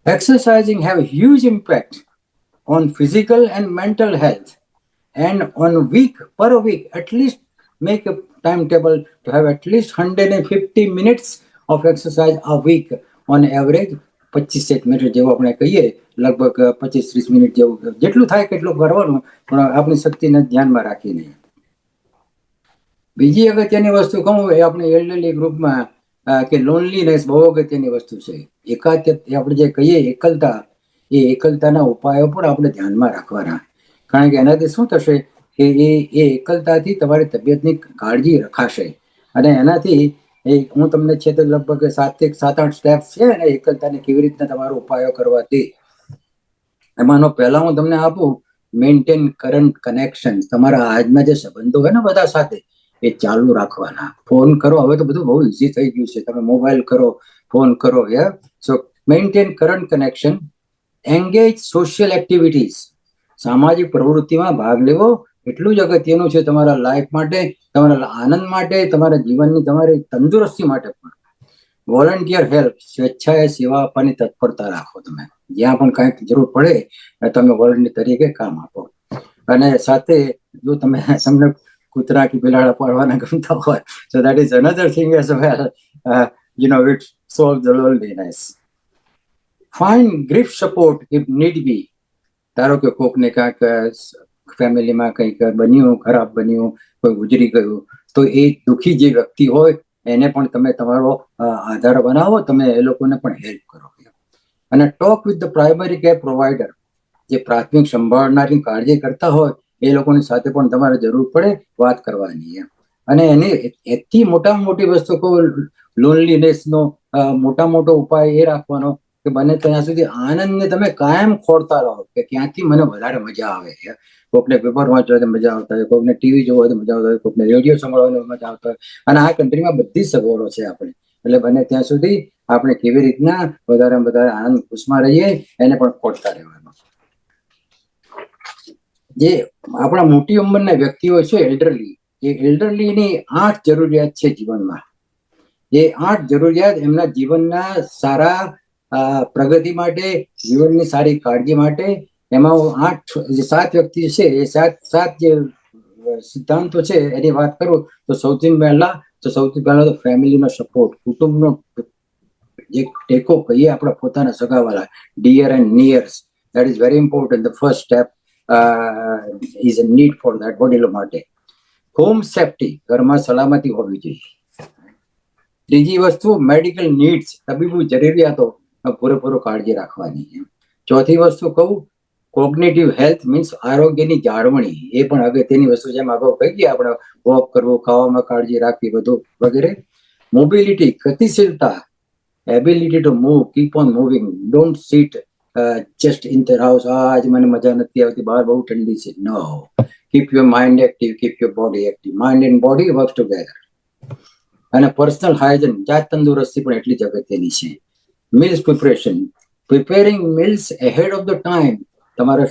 Exercising have a huge impact on physical and mental health, and on per week at least make a timetable to have at least 150 minutes of exercise a week on average 25 minute જેવું આપણે કહીએ, લગભગ 25-30 minute જેવું, જેટલું થાય કેટલું કરવાનું, પણ આપણી શક્તિને ધ્યાનમાં રાખીને. બીજી અગત્યની વસ્તુ કહું એ આપણે એલ્ડરલી ગ્રુપમાં કે લોનલીનેસ બહુ અગત્યની વસ્તુ છે. આપણે જે કહીએ એકલતા, એ એકલતાના ઉપાયો પણ આપણે ધ્યાનમાં રાખવાના. કારણ કે એનાથી શું થશે કે એ એકલતાથી તમારી તબિયતની કાળજી રખાશે. અને એનાથી હું તમને છે તો લગભગ 7-8 સ્ટેપ્સ છે ને એકલતાને કેવી રીતના તમારો ઉપાયો કરવાથી. એમાંનો પહેલા હું તમને આપું, મેન્ટેન કરંટ કનેક્શન. તમારા આજના જે સંબંધો હોય ને બધા સાથે, એ ચાલુ રાખવાના. ફોન કરો, હવે તો બધું બહુ ઇઝી થઈ ગયું છે, તમે મોબાઈલ કરો, ફોન કરો. So maintain current connection. Engage social activities. સામાજિક પ્રવૃત્તિમાં ભાગ લેવો એટલું જ અગત્યનું છે તમારા લાઈફ માટે, તમારા આનંદ માટે, તમારા જીવનની, તમારી તંદુરસ્તી માટે પણ. વોલન્ટિયર હેલ્પ, સ્વેચ્છાએ સેવા આપવાની તત્પરતા રાખો. તમે જ્યાં પણ કાંઈક જરૂર પડે તમે વોલન્ટિયર તરીકે કામ આપો. અને સાથે જો તમને કૂતરા કે બિલાડા પાડવાના ગમતા હોય, so that is another thing as well, which solves the loneliness. Find grief support if need be. ધારો કે કોકને કાંઈક ફેમિલીમાં કંઈક બન્યું, ખરાબ બન્યું, કોઈ ગુજરી ગયું, તો એ દુઃખી જે વ્યક્તિ હોય એને પણ તમે તમારો આધાર બનાવો, તમે એ લોકોને પણ હેલ્પ કરો. અને talk with the primary care provider. જે પ્રાથમિક સંભાળનારની કાળજી કરતા હોય એ લોકોની સાથે પણ તમારે જરૂર પડે વાત કરવાની. અને એની એથી મોટામાં મોટી વસ્તુ કહું, લોનલીનેસનો મોટા મોટો ઉપાય એ રાખવાનો કે બને ત્યાં સુધી આનંદને તમે કાયમ ખોરતા રહો, કે ક્યાંથી મને વધારે મજા આવે. કોકને પેપર વાંચવાની મજા આવતા હોય, કોકને ટીવી જોવાની મજા આવતા હોય, કોકને રેડિયો સાંભળવાની મજા આવતા હોય. અને આ કન્ટ્રીમાં બધી સગવડો છે આપણે, એટલે બને ત્યાં સુધી આપણે કેવી રીતના વધારે આનંદ ખુશમાં રહીએ એને પણ ખોટતા રહેવાનું. જે આપણા મોટી ઉંમરના વ્યક્તિઓ છે એલ્ડરલી, એ એલ્ડરલીની 8 જરૂરિયાત છે જીવનમાં. એ 8 જરૂરિયાત એમના જીવનના સારા પ્રગતિ માટે, જીવનની સારી કાળજી માટે, એમાં 7 વ્યક્તિ છે, એ 7 જે સિદ્ધાંતો છે એની વાત કરું તો સૌથી પહેલા તો ફેમિલીનો સપોર્ટ, કુટુંબનો જે ટેકો કહીએ આપણે પોતાના સગાવાલા, dear and nears, that is very important. The first step is a need for that વડીલો માટે. હોમ સેફ્ટી, ઘરમાં સલામતી હોવી જોઈએ. ત્રીજી વસ્તુ મેડિકલ નીડ્સ, તબીબી જરૂરિયાતો પૂરેપૂરો કાળજી રાખવાની. ચોથી વસ્તુ કહું, કોગ્નિટિવ હેલ્થ મીન્સ આરોગ્યની જાળવણી, એ પણ અગત્યની વસ્તુ. જેમ આગળ કહી ગયા આપણે, વોક કરવું, ખાવામાં કાળજી રાખવી, બધું વગેરે. મોબિલિટી, ગતિશીલતા, ability to move, keep on moving, don't seat just in the house. આજ મને મજા નથી આવતી, બહાર બહુ ઠંડી છે. No, keep your mind active, keep your body active. Mind and body work together. અને પર્સનલ હાઇજીન, જાત તંદુરસ્તી પણ એટલી જ અગત્યની છે. Meals preparation, preparing meals ahead of the time. તમારે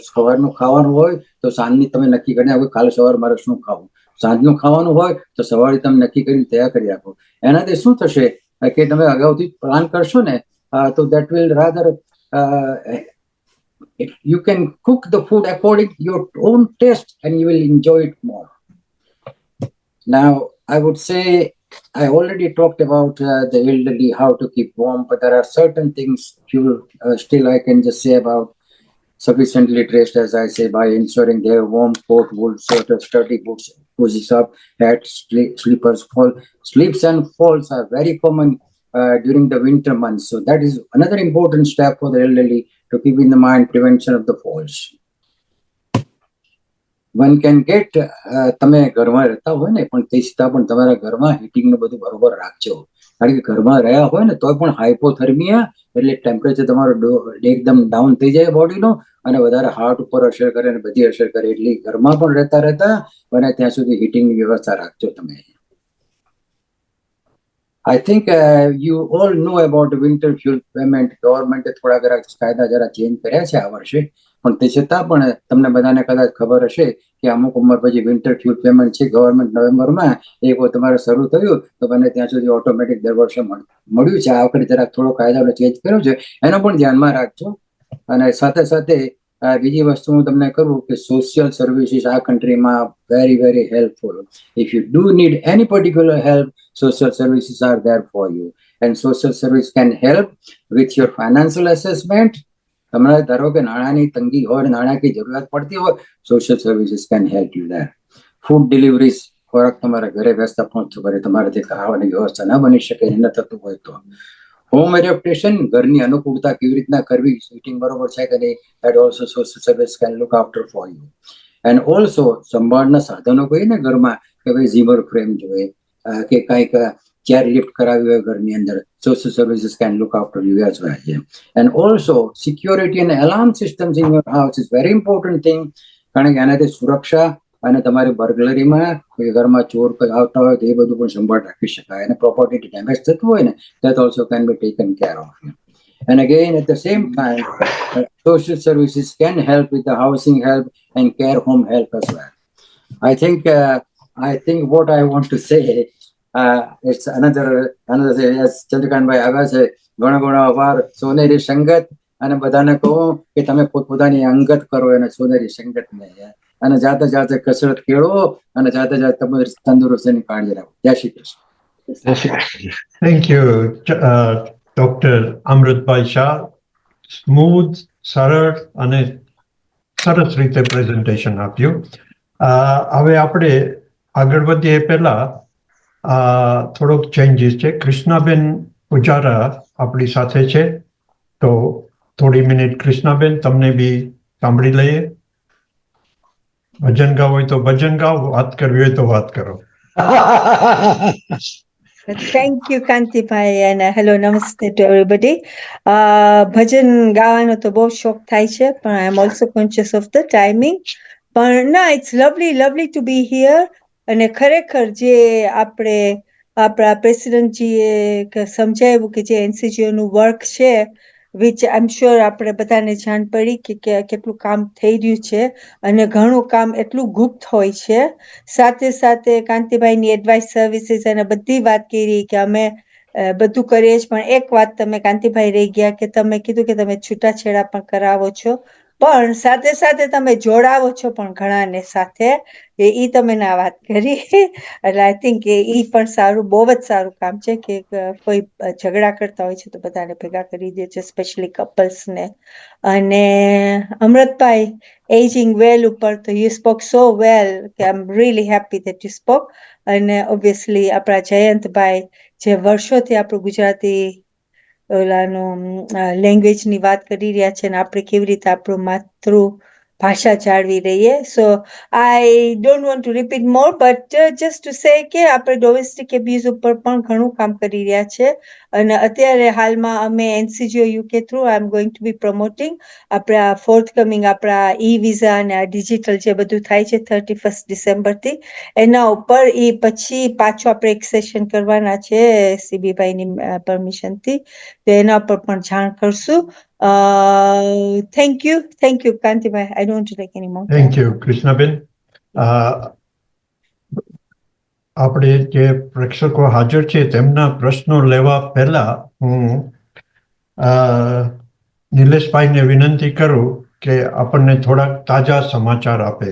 સવારનું ખાવાનું હોય તો સાંજની તમે નક્કી કરીને આપો, કાલે સવારે મારે શું ખાવું. સાંજનું ખાવાનું હોય તો સવારે તમે નક્કી કરીને તૈયાર કરી રાખો. એનાથી શું થશે કે તમે અગાઉથી પ્લાન કરશો ને, તો that will rather you can cook the food according to your own taste and you will enjoy it more. Now, I would say I already talked about the elderly, how to keep warm, but there are certain things still I can just say about. Sufficiently dressed, as I say, by ensuring they have warm coat, wool, sweater, sturdy boots, cozy up, hats, slippers. Slips and falls are very common during the winter months. So that is another important step for the elderly to keep in the mind prevention of the falls. One can get, તમે ઘરમાં રહેતા હોય ને, પણ તે છતાં પણ તમારા ઘરમાં હીટિંગનું બધું બરોબર રાખજો. કારણ કે ઘરમાં રહ્યા હોય ને તોય પણ હાઇપોથર્મિયા, એટલે ટેમ્પરેચર તમારું એકદમ ડાઉન થઈ જાય બોડીનો, અને વધારે હાર્ટ ઉપર અસર કરે અને બધી અસર કરે. એટલે ઘરમાં પણ રહેતા બને ત્યાં સુધી હીટિંગની વ્યવસ્થા રાખજો તમે. I think you all know about the winter fuel payment. ગવર્મેન્ટે થોડા કાયદા જરા ચેન્જ કર્યા છે આ વર્ષે, પણ તે છતાં પણ તમને બધાને કદાચ ખબર હશે કે અમુક ઉંમર પછી વિન્ટર ફ્યુલ પેમેન્ટ છે ગવર્મેન્ટ નવેમ્બરમાં એક વાર તમારે શરૂ થયું તો બને ત્યાં સુધી ઓટોમેટિક દર વર્ષે મળ્યું છે. આ વખતે જરાક થોડો કાયદાનો ચેન્જ કર્યો છે, એનો પણ ધ્યાનમાં રાખજો. અને સાથે સાથે બીજી વસ્તુ હું તમને કરું કે સોશિયલ સર્વિસીસ આ કન્ટ્રીમાં very very helpful. If you do need any particular help, social services are there for you. and social service can help with your financial assessment. તમારે ધારો કે નાણાંની તંગી હોય, નાણાકીય જરૂરિયાત પડતી હોય, social services can help you there. Food deliveries, ખોરાક તમારા ઘરે વ્યવસ્થા પહોંચતો કરે, તમારાથી ખાવાની વ્યવસ્થા ન બની શકે, ન થતું હોય તો હોમ એડેપ્ટેશન, ઘરની અનુકૂળતા કેવી રીતના કરવી, સીટિંગ બરોબર છે કે નહીં, that also social service can look after for you. And also સંભાળના સાધનો કહીએ ને ઘરમાં કે ભાઈ ઝીમર ફ્રેમ જોઈએ કે કંઈક ચેર લિફ્ટ કરાવી હોય ઘરની અંદર, social services can look after you as well. And also security and alarm systems in your house is very important thing, કારણ કે એનાથી સુરક્ષા અને તમારી બર્ગલરીમાં કોઈ ઘરમાં ચોર કોઈ આવતા હોય તો એ બધું પણ સંભાળ રાખી શકાય, અને પ્રોપર્ટી ડેમેજ થતું હોય ને, that also can be taken care of. And again, at the same time, social services can help with the housing help and care home help as well. I think what I want to say, it's another as Chandrakantbhai આવ્યા છે, ઘણો આભાર. સોનેરી સંગત, અને બધાને કહું કે તમે પોતપોતાની અંગત કરો અને સોનેરી સંગતને, અને જાતે જાતે કસરત કેળવો અને જાતે જાતે તમે તંદુરસ્તીની કાળજી રાખો. જય શ્રી કૃષ્ણ. જય Shri Krishna. Thank you doctor Amritbhai Shah. Smooth, સરળ અને સરસ રીતે પ્રેઝન્ટેશન આપ્યું. હવે આપણે આગળ વધીએ પહેલા થોડોક ચેન્જીસ છે. કૃષ્ણાબેન પૂજારા આપણી સાથે છે, તો થોડી મિનિટ કૃષ્ણાબેન તમને બી સાંભળી લઈએ. ભજન ગાવ હોય તો ભજન ગાઓ, વાત કરવી હોય તો વાત કરો. Thank you, Kantibai, and hello, namaste to everybody. ભજન ગાવાનો તો બહુ શોખ થાય છે, પણ I am also conscious of the timing. પણ ના, it's lovely to be here. અને ખરેખર જે આપણા પ્રેસિડેન્ટજીએ સમજાવ્યું કે જે NCGO નું વર્ક છે, which I'm sure આપણે બધાને જાણ પડી કે કેટલું કામ થઈ રહ્યું છે, અને ઘણું કામ એટલું ગુપ્ત હોય છે. સાથે સાથે કાંતિભાઈની એડવાઇસ સર્વિસીસ અને બધી વાત કરી કે અમે બધું કરીએ છીએ, પણ એક વાત તમે કાંતિભાઈ રહી ગયા કે તમે કીધું કે તમે છૂટાછેડા પણ કરાવો છો, પણ સાથે સાથે તમે જોડાવો છો પણ ઘણાને સાથે, એ તમે ના વાત કરી. એટલે આઈ થિંક એ પણ સારું, બહુ જ સારું કામ છે કે કોઈ ઝઘડા કરતા હોય છે તો બધાને ભેગા કરી દે છે, સ્પેશિયલી કપલ્સને. અને અમૃતભાઈ, એજિંગ વેલ ઉપર તો યુ સ્પોક સો વેલ કે I am really happy that you spoke. અને ઓબ્વિયસલી આપણા જયંતભાઈ જે વર્ષોથી આપણું ગુજરાતી ઓલાનું લેંગ્વેજની વાત કરી રહ્યા છે, અને આપણે કેવી રીતે આપણું માતૃભાષા જાળવી રહીએ. So I don't want to repeat more, but just to say કે આપણે ડોમેસ્ટિક એબ્યુઝ ઉપર પણ ઘણું કામ કરી રહ્યા છે. અને અત્યારે હાલમાં અમે NCGO UK through I am going to be promoting આપણા ફોર્થકમિંગ આપણા વિઝા અને આ ડિજિટલ જે બધું થાય છે 31 ડિસેમ્બરથી, એના ઉપર એ પછી પાછું આપણે એક સેશન કરવાના છે સીબીભાઈની પરમિશનથી, તો એના ઉપર પણ જાણ કરશું. Thank you Kantibhai. I don't take any more. Thank you Krishnaben. આપણે જે પ્રેક્ષકો હાજર છે તેમના પ્રશ્નો લેવા પહેલા હું નિલેશભાઈને વિનંતી કરું કે આપણને થોડાક તાજા સમાચાર આપે.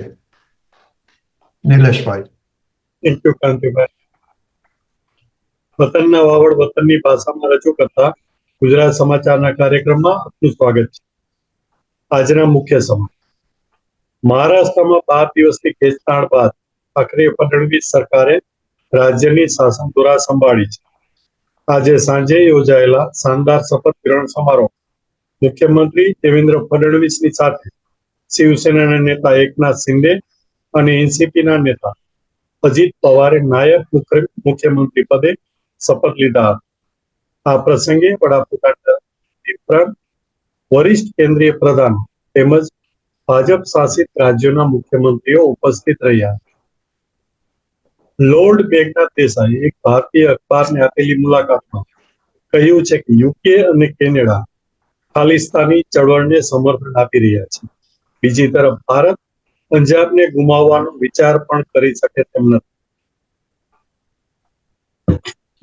નિલેશભાઈ. Thank you Kantibhai. વતનના વાવડ વતનની ભાષામાં રજૂ કરતા ગુજરાત સમાચારના કાર્યક્રમમાં આપનું સ્વાગત છે. આજના મુખ્ય સમાચાર. મહારાષ્ટ્રમાં 12 દિવસની ખેંચતાણ બાદ આખરે ફડણવીસ સરકારે રાજ્યની શાસન ધુરા સંભાળી છે. આજે સાંજે યોજાયેલા શાનદાર શપથ ગ્રહણ સમારોહ મુખ્યમંત્રી દેવેન્દ્ર ફડણવીસની સાથે શિવસેનાના નેતા એકનાથ શિંદે અને એનસીપીના નેતા અજીત પવારે નાયબ મુખ્યમંત્રી પદે શપથ લીધા હતા. આ પ્રસંગે વડાપ્રધાન વરિષ્ઠ કેન્દ્રીય પ્રધાન તેમજ ભાજપ શાસિત રાજ્યોના મુખ્યમંત્રીઓ ઉપસ્થિત રહ્યા. લોર્ડ મેઘનાથ દેસાઈ એક ભારતીય અખબારને આપેલી મુલાકાતમાં કહ્યું છે કે યુકે અને કેનેડા ખાલિસ્તાની ચળવળને સમર્થન આપી રહ્યા છે. બીજી તરફ ભારત પંજાબને ગુમાવવાનો વિચાર પણ કરી શકે તેમ નથી.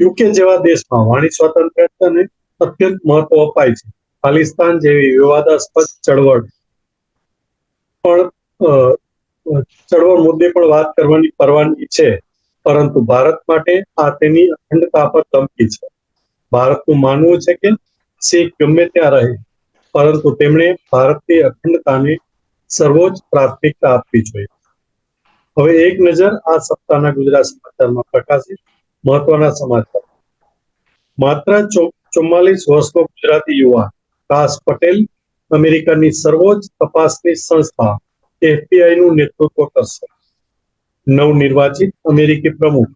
યુકે જેવા દેશમાં વાણી સ્વાતંત્ર્યને અત્યંત મહત્વ અપાય છે. ખાલિસ્તાન જેવી વિવાદાસ્પદ ચળવળ મુદ્દે પણ વાત કરવાની પરવાનગી છે, પરંતુ ભારત માટે આ તેની અખંડતા પર ધમકી છે. ભારતનું માનવું છે કે શીખ ગમે ત્યાં રહે, પરંતુ તેમણે ભારતની અખંડતાને સર્વોચ્ચ પ્રાથમિકતા આપવી જોઈએ. હવે એક નજર આ સપ્તાહના ગુજરાત સમાચારમાં પ્રકાશિત મહત્વના સમાચાર. માત્ર 44 વર્ષનો ગુજરાતી યુવાન કાશ પટેલ અમેરિકાની સર્વોચ્ચ તપાસની સંસ્થા FBI નું નેતૃત્વ કરશે. નવનિર્વાચિત અમેરિકી પ્રમુખ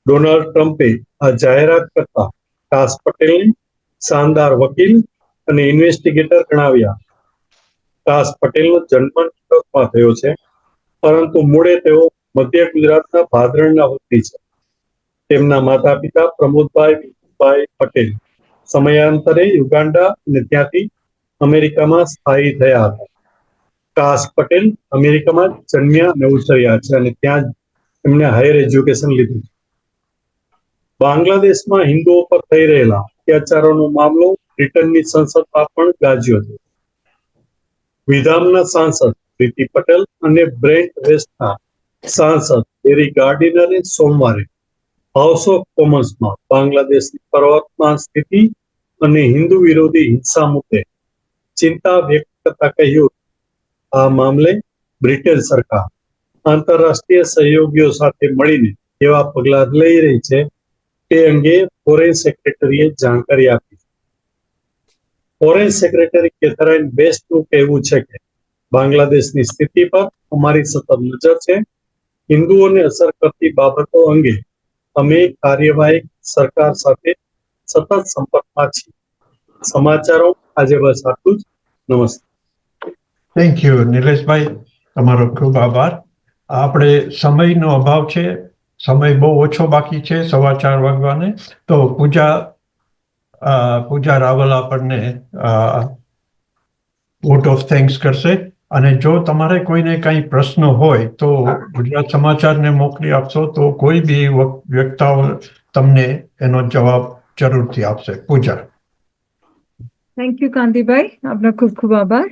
ડોનાલ્ડ ટ્રમ્પે આ જાહેરાત કરતા કાશ પટેલને શાનદાર વકીલ અને ઇન્વેસ્ટિગેટર ગણાવ્યા. કાશ પટેલનો જન્મ નીમરોદમાં થયો છે, પરંતુ મૂળે તેઓ મધ્ય ગુજરાતના ભાદરણના વતની છે. તેમના માતા પિતા પ્રમોદભાઈ વિઠુભાઈ પટેલ સમયાંતરે યુગાન્ડા અને ત્યાંથી અમેરિકામાં સ્થાયી થયા હતા. કાશ પટેલ અમેરિકામાં જન્મ્યા અને ઉછર્યા છે અને ત્યાં જ એમને હાયર એજ્યુકેશન લીધું છે. બાંગ્લાદેશમાં હિન્દુઓ પર થઈ રહેલા અત્યાચારોનો મામલો બ્રિટનની સંસદમાં પણ ગાજ્યો છે. વિધાનના સાંસદ પ્રીતિ પટેલ અને બ્રેન્ટ વેસ્ટના સાંસદ એરી ગાર્ડિનરે સોમવારે હાઉસ ઓફ કોમન્સમાં બાંગ્લાદેશની પ્રવર્તમાન સ્થિતિ અને હિન્દુ વિરોધી હિંસા મુદ્દે ચિંતા વ્યક્ત કરતા કહ્યું, આ મામલે બ્રિટન સરકાર આંતરરાષ્ટ્રીય સહયોગીઓ સાથે મળીને એવા પગલાં લઈ રહી છે તે અંગે ફોરેન સેક્રેટરીએ જાણકારી આપી. ફોરેન સેક્રેટરી કેથરાઇન વેસ્ટનું કહેવું છે કે બાંગ્લાદેશની સ્થિતિ પર અમારી સતત નજર છે. હિન્દુઓને અસર કરતી બાબતો અંગે અમે કાર્યવાહી સરકાર સાથે સતત સંપર્કમાં છીએ. સમાચારો આજે બસ આટલું જ. નમસ્તે. થેન્ક યુ નિલેશભાઈ, તમારો ખૂબ આભાર. આપણે સમયનો અભાવ છે, સમય બહુ ઓછો બાકી છે, 4:15 વાગવાને. તો પૂજા રાવલ આપણને વોટ ઓફ થેન્ક્સ કરશે. અને જો તમારે કોઈને કંઈ પ્રશ્ન હોય તો ગુજરાત સમાચારને મોકલી આપશો તો કોઈ બી વ્યક્તિઓ તમને એનો જવાબ જરૂરથી આપશે. પૂજા. થેન્ક યુ કાંતિભાઈ, આપનો ખૂબ ખૂબ આભાર.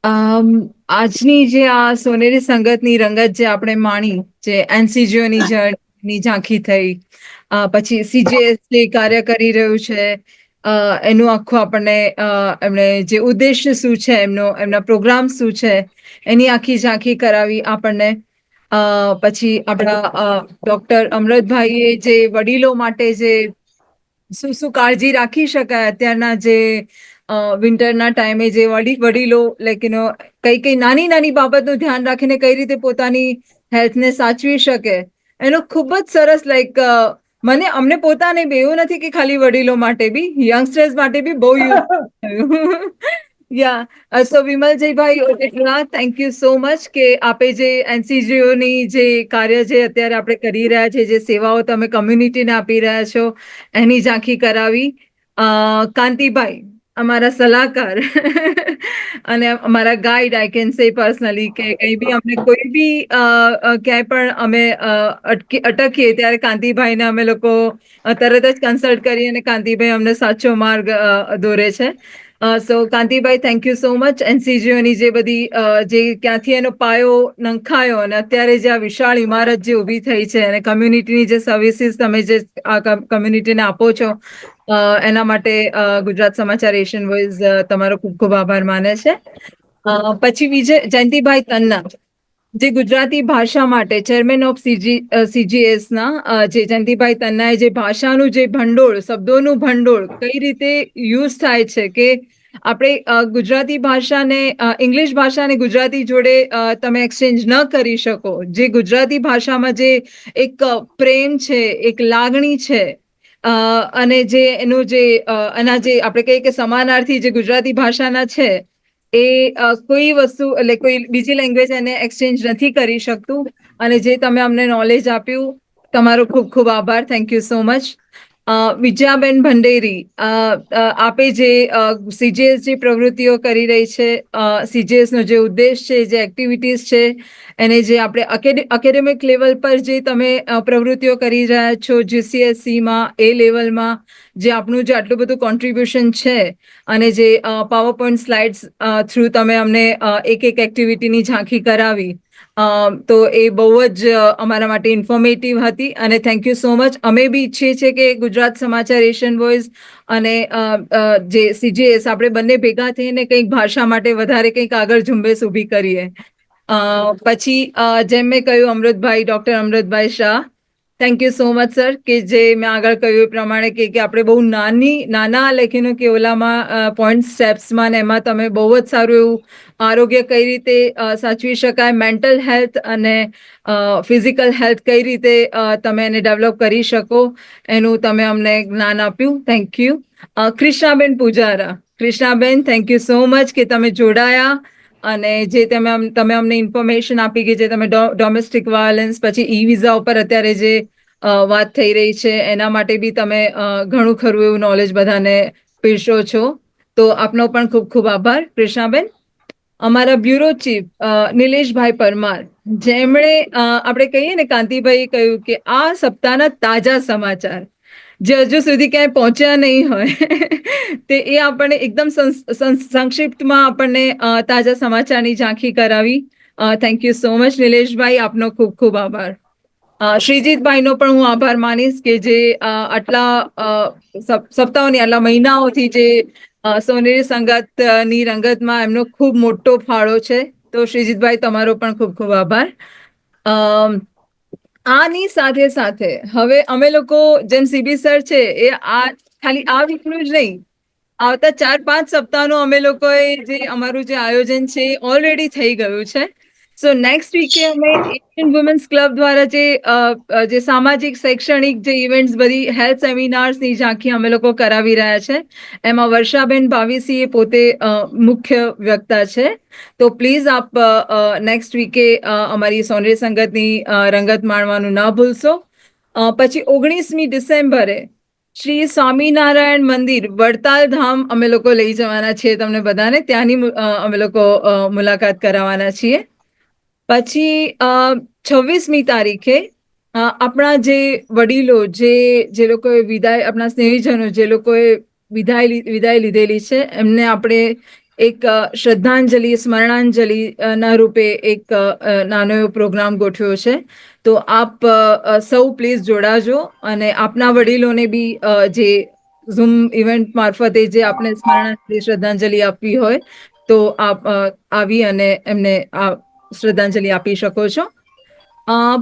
આજની જે આ સોનેરી સંગતની રંગત જે આપણે માણી, જે એનસીજીઓની જર્નીની ઝાંખી થઈ, પછી સીજીએસ જે કાર્ય કરી રહ્યું છે એનું આખું આપણને એમણે જે ઉદ્દેશ્ય શું છે, એમના પ્રોગ્રામ શું છે એની આખી ઝાંખી કરાવી આપણને. પછી આપણા ડોક્ટર અમૃતભાઈએ જે વડીલો માટે જે શું શું કાળજી રાખી શકાય અત્યારના જે વિન્ટરના ટાઈમે, જે વડીલો લાઈક કઈ નાની નાની બાબતનું ધ્યાન રાખીને કઈ રીતે પોતાની હેલ્થને સાચવી શકે, એનો ખૂબ જ સરસ અમને પોતાને બી એવું નથી કે ખાલી વડીલો માટે બી, યંગસ્ટર્સ માટે બી બહુ યુઝ થયું. યા સો વિમલજીભાઈ, થેન્ક યુ સો મચ કે આપે જે એનસીજીઓની જે કાર્ય જે અત્યારે આપણે કરી રહ્યા છે, જે સેવાઓ તમે કમ્યુનિટીને આપી રહ્યા છો એની ઝાંખી કરાવી. કાંતિભાઈ અમારા સલાહકાર અને અમારા guide, I can say personally, કે કંઈ બી અમને કોઈ બી ક્યાંય પણ અમે અટકીએ ત્યારે કાંતિભાઈને અમે લોકો તરત જ કન્સલ્ટ કરીએ અને કાંતિભાઈ અમને સાચો માર્ગ દોરે છે. So Kantibhai, thank you so much. એનસીજીઓની જે બધી જે ક્યાંથી એનો પાયો નંખાયો અને અત્યારે જે આ વિશાળ ઇમારત જે ઊભી થઈ છે અને કમ્યુનિટીની જે સર્વિસીસ તમે જે આ કમ્યુનિટીને આપો છો એના માટે ગુજરાત સમાચાર એશિયન વોઇસ તમારો ખૂબ ખૂબ આભાર માને છે. પછી જયંતિભાઈ તન્ના, જે ગુજરાતી ભાષા માટે ચેરમેન ઓફ સીજીએસના જે જયંતિભાઈ તન્નાએ જે ભાષાનું જે ભંડોળ, શબ્દોનું ભંડોળ કઈ રીતે યુઝ થાય છે કે આપણે ગુજરાતી ભાષાને ઇંગ્લિશ ભાષાને ગુજરાતી જોડે તમે એક્સચેન્જ ન કરી શકો. જે ગુજરાતી ભાષામાં જે એક પ્રેમ છે, એક લાગણી છે, અને જે એનું જે એના જે આપણે કહીએ કે સમાનાર્થી જે ગુજરાતી ભાષાના છે એ કોઈ વસ્તુ એટલે કોઈ બીજી લેંગ્વેજ એને એક્સચેન્જ નથી કરી શકતું. અને જે તમે અમને નોલેજ આપ્યું, તમારો ખૂબ ખૂબ આભાર. Thank you so much. Vijayaben Bhanderi, આપે જે સીજીએસ જે પ્રવૃત્તિઓ કરી રહી છે, સીજીએસનો જે ઉદ્દેશ છે, જે એક્ટિવિટીઝ છે, એને જે આપણે એકેડેમિક લેવલ પર જે તમે પ્રવૃત્તિઓ કરી રહ્યા છો, જીસીએસસીમાં, એ લેવલમાં જે આપણું જે આટલું બધું કોન્ટ્રીબ્યુશન છે, અને જે પાવર પોઈન્ટ સ્લાઇડ્સ થ્રુ તમે અમને એક એક એક્ટિવિટીની ઝાંખી કરાવી, તો એ બહુ જ અમારા માટે ઇન્ફોર્મેટિવ હતી અને થેન્ક યુ સો મચ. અમે બી ઈચ્છીએ છીએ કે ગુજરાત સમાચાર, એશિયન વોઇસ અને જે CJS આપણે બંને ભેગા થઈને કંઈક ભાષા માટે વધારે કંઈક આગળ ઝુંબેશ ઊભી કરીએ. પછી જેમ મેં કહ્યું, doctor Amritbhai Shah, thank you so much sir, કે જે મેં આગળ કહ્યું એ પ્રમાણે કે આપણે બહુ નાના લેખીનું કે ઓલામાં પોઈન્ટ સ્ટેપ્સમાં ને એમાં તમે બહુ જ સારું એવું આરોગ્ય કઈ રીતે સાચવી શકાય, મેન્ટલ હેલ્થ અને ફિઝિકલ હેલ્થ કઈ રીતે તમે એને ડેવલપ કરી શકો એનું તમે અમને જ્ઞાન આપ્યું. Thank you. Krishnaben Pujara, Krishnaben thank you so much કે તમે જોડાયા અને જે તમે અમને ઇન્ફોર્મેશન આપી કે જે તમે ડોમેસ્ટિક વાયોલન્સ પછી વિઝા ઉપર અત્યારે જે વાત થઈ રહી છે એના માટે બી તમે ઘણું ખરું એવું નોલેજ બધાને પીરસો છો. તો આપનો પણ ખૂબ ખૂબ આભાર કૃષ્ણાબેન. અમારા બ્યુરો ચીફ નિલેશભાઈ પરમાર, જેમણે આપણે કહીએ ને, કાંતિભાઈ કહ્યું કે આ સપ્તાહના તાજા સમાચાર જે હજુ સુધી ક્યાંય પહોંચ્યા નહીં હોય તે એ આપણને એકદમ સંક્ષિપ્તમાં આપણને તાજા સમાચારની ઝાંખી કરાવી. થેન્ક યુ સો મચ નિલેશભાઈ, આપનો ખૂબ ખૂબ આભાર. શ્રીજીતભાઈનો પણ હું આભાર માનીશ કે જે આટલા સપ્તાહોની, આટલા મહિનાઓથી જે સોનેરી સંગતની રંગતમાં એમનો ખૂબ મોટો ફાળો છે. તો શ્રીજીતભાઈ, તમારો પણ ખૂબ ખૂબ આભાર. આની સાથે સાથે હવે અમે લોકો, જેમ CB સર છે, એ ખાલી આ વીકનું જ નહીં, આવતા 4-5 સપ્તાહનું અમે લોકોએ જે અમારું જે આયોજન છે એ ઓલરેડી થઈ ગયું છે. સો નેક્સ્ટ વીકે અમે એશિયન વુમેન્સ ક્લબ દ્વારા જે સામાજિક શૈક્ષણિક જે ઇવેન્ટ્સ, બધી હેલ્થ સેમિનાર્સની ઝાંખી અમે લોકો કરાવી રહ્યા છે. એમાં વર્ષાબેન ભાવિસી એ પોતે મુખ્ય વક્તા છે. તો પ્લીઝ આપ નેક્સ્ટ વીકે અમારી સોનેરી સંગતની રંગત માણવાનું ના ભૂલશો. પછી 19મી ડિસેમ્બરે શ્રી સ્વામિનારાયણ મંદિર વડતાલ ધામ અમે લોકો લઈ જવાના છીએ તમને બધાને. ત્યાંની અમે લોકો મુલાકાત કરાવવાના છીએ. પછી 26મી તારીખે આપણા જે વડીલો, જે લોકોએ વિદાય, આપણા સ્નેહીજનો જે લોકોએ વિદાય લીધેલી છે, એમને આપણે એક શ્રદ્ધાંજલિ, સ્મરણાંજલિ ના રૂપે એક નાનો એવો પ્રોગ્રામ ગોઠવ્યો છે. તો આપ સૌ પ્લીઝ જોડાજો અને આપના વડીલોને બી જે ઝૂમ ઇવેન્ટ મારફતે જે આપણે સ્મરણાંજલિ, શ્રદ્ધાંજલિ આપવી હોય તો આપ આવી અને એમને શ્રદ્ધાંજલિ આપી શકો છો.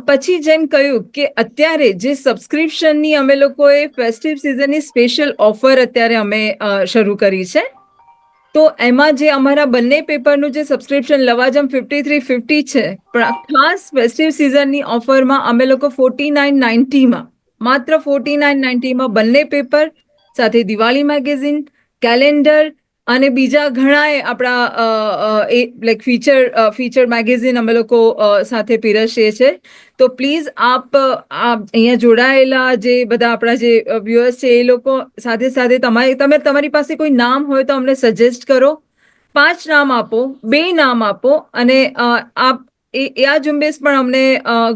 પછી જેમ કહ્યું કે અત્યારે જે સબસ્ક્રિપ્શનની અમે લોકોએ ફેસ્ટિવ સિઝનની સ્પેશિયલ ઓફર અત્યારે અમે શરૂ કરી છે. તો એમાં જે અમારા બંને પેપરનું જે સબસ્ક્રિપ્શન લવાજમ 5350 છે, પણ ખાસ ફેસ્ટિવ સિઝનની ઓફરમાં અમે લોકો 4990માં, માત્ર 4990માં બંને પેપર સાથે દિવાળી મેગેઝિન, કેલેન્ડર અને બીજા ઘણાએ આપણા ફીચર મેગેઝિન અમે લોકો સાથે પીરસીએ છીએ. તો પ્લીઝ આપ અહીંયા જોડાયેલા જે બધા આપણા જે વ્યુઅર્સ છે એ લોકો સાથે સાથે તમારી પાસે કોઈ નામ હોય તો અમને સજેસ્ટ કરો. 5 નામ આપો, 2 નામ આપો અને આપ આ ઝુંબેશ પણ અમને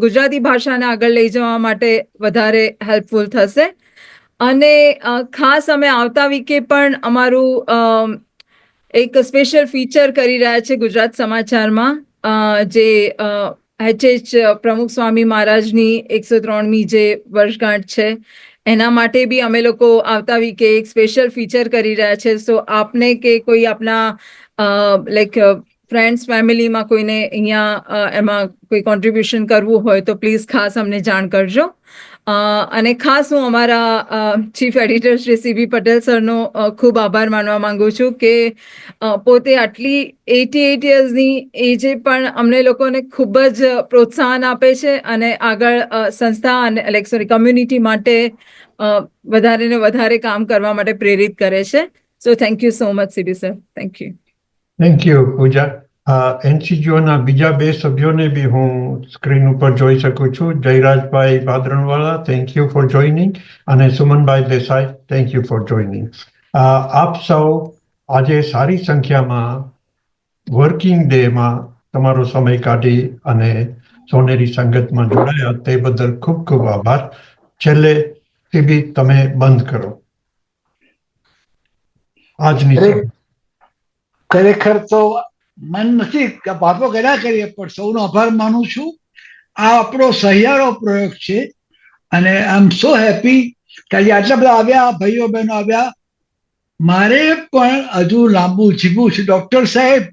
ગુજરાતી ભાષાને આગળ લઈ જવા માટે વધારે હેલ્પફુલ થશે. અને ખાસ અમે આવતા વીકે પણ અમારું એક સ્પેશિયલ ફીચર કરી રહ્યા છે ગુજરાત સમાચારમાં, જે HH પ્રમુખ સ્વામી મહારાજની 103મી જે વર્ષગાંઠ છે એના માટે બી અમે લોકો આવતા વીકે એક સ્પેશિયલ ફીચર કરી રહ્યા છે. સો આપને કે કોઈ આપના ફ્રેન્ડ્સ, ફેમિલીમાં કોઈને અહીંયા એમાં કોઈ કોન્ટ્રીબ્યુશન કરવું હોય તો પ્લીઝ ખાસ અમને જાણ કરજો. અને ખાસ હું અમારા chief editor Shri CB Patel સરનો ખૂબ આભાર માનવા માંગુ છું કે પોતે આટલી 88 યર્સની એજે પણ અમને લોકોને ખૂબ જ પ્રોત્સાહન આપે છે અને આગળ સંસ્થા અને કમ્યુનિટી માટે વધારે ને વધારે કામ કરવા માટે પ્રેરિત કરે છે. So thank you so much CB sir. Thank you. Thank you Puja. NCGOના બીજા 2 સભ્યોને બી હું સ્ક્રીન ઉપર જોઈ શકું છું. Jayrajbhai ભાદરણવાલા, thank you for joining, અને Sumanbhai Desai, thank you for joining. આપ સૌ આજે સારી સંખ્યામાં વર્કિંગ ડેમાં તમારો સમય કાઢી અને સોનેરી સંગતમાં જોડાયા તે બદલ ખૂબ ખૂબ આભાર. છેલ્લે CB તમે બંધ કરો આજની. ખરેખર તો મન નથી કે વાતો કર્યા કરીએ, પણ સૌનો આભાર માનું છું. આ આપણો સહિયારો પ્રયોગ છે અને આઈ એમ સો હેપી કે આજે આટલા બધા આવ્યા, ભાઈઓ બહેનો આવ્યા. મારે પણ હજુ લાંબુ જીવવું છે. ડોક્ટર સાહેબ,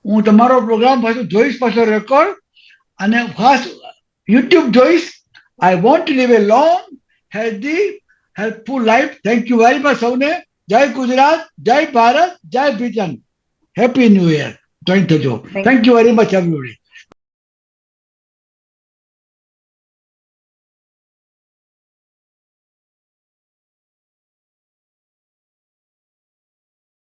હું તમારો પ્રોગ્રામ પાછો જોઈશ, પાછો રેકોર્ડ, અને ખાસ યુટ્યુબ જોઈશ. I want to live a long healthy helpful life. Thank you very much સૌને. જય ગુજરાત, જય ભારત, જય ભીજન. Happy new year. જોઈન થજો. Thank you very much everybody.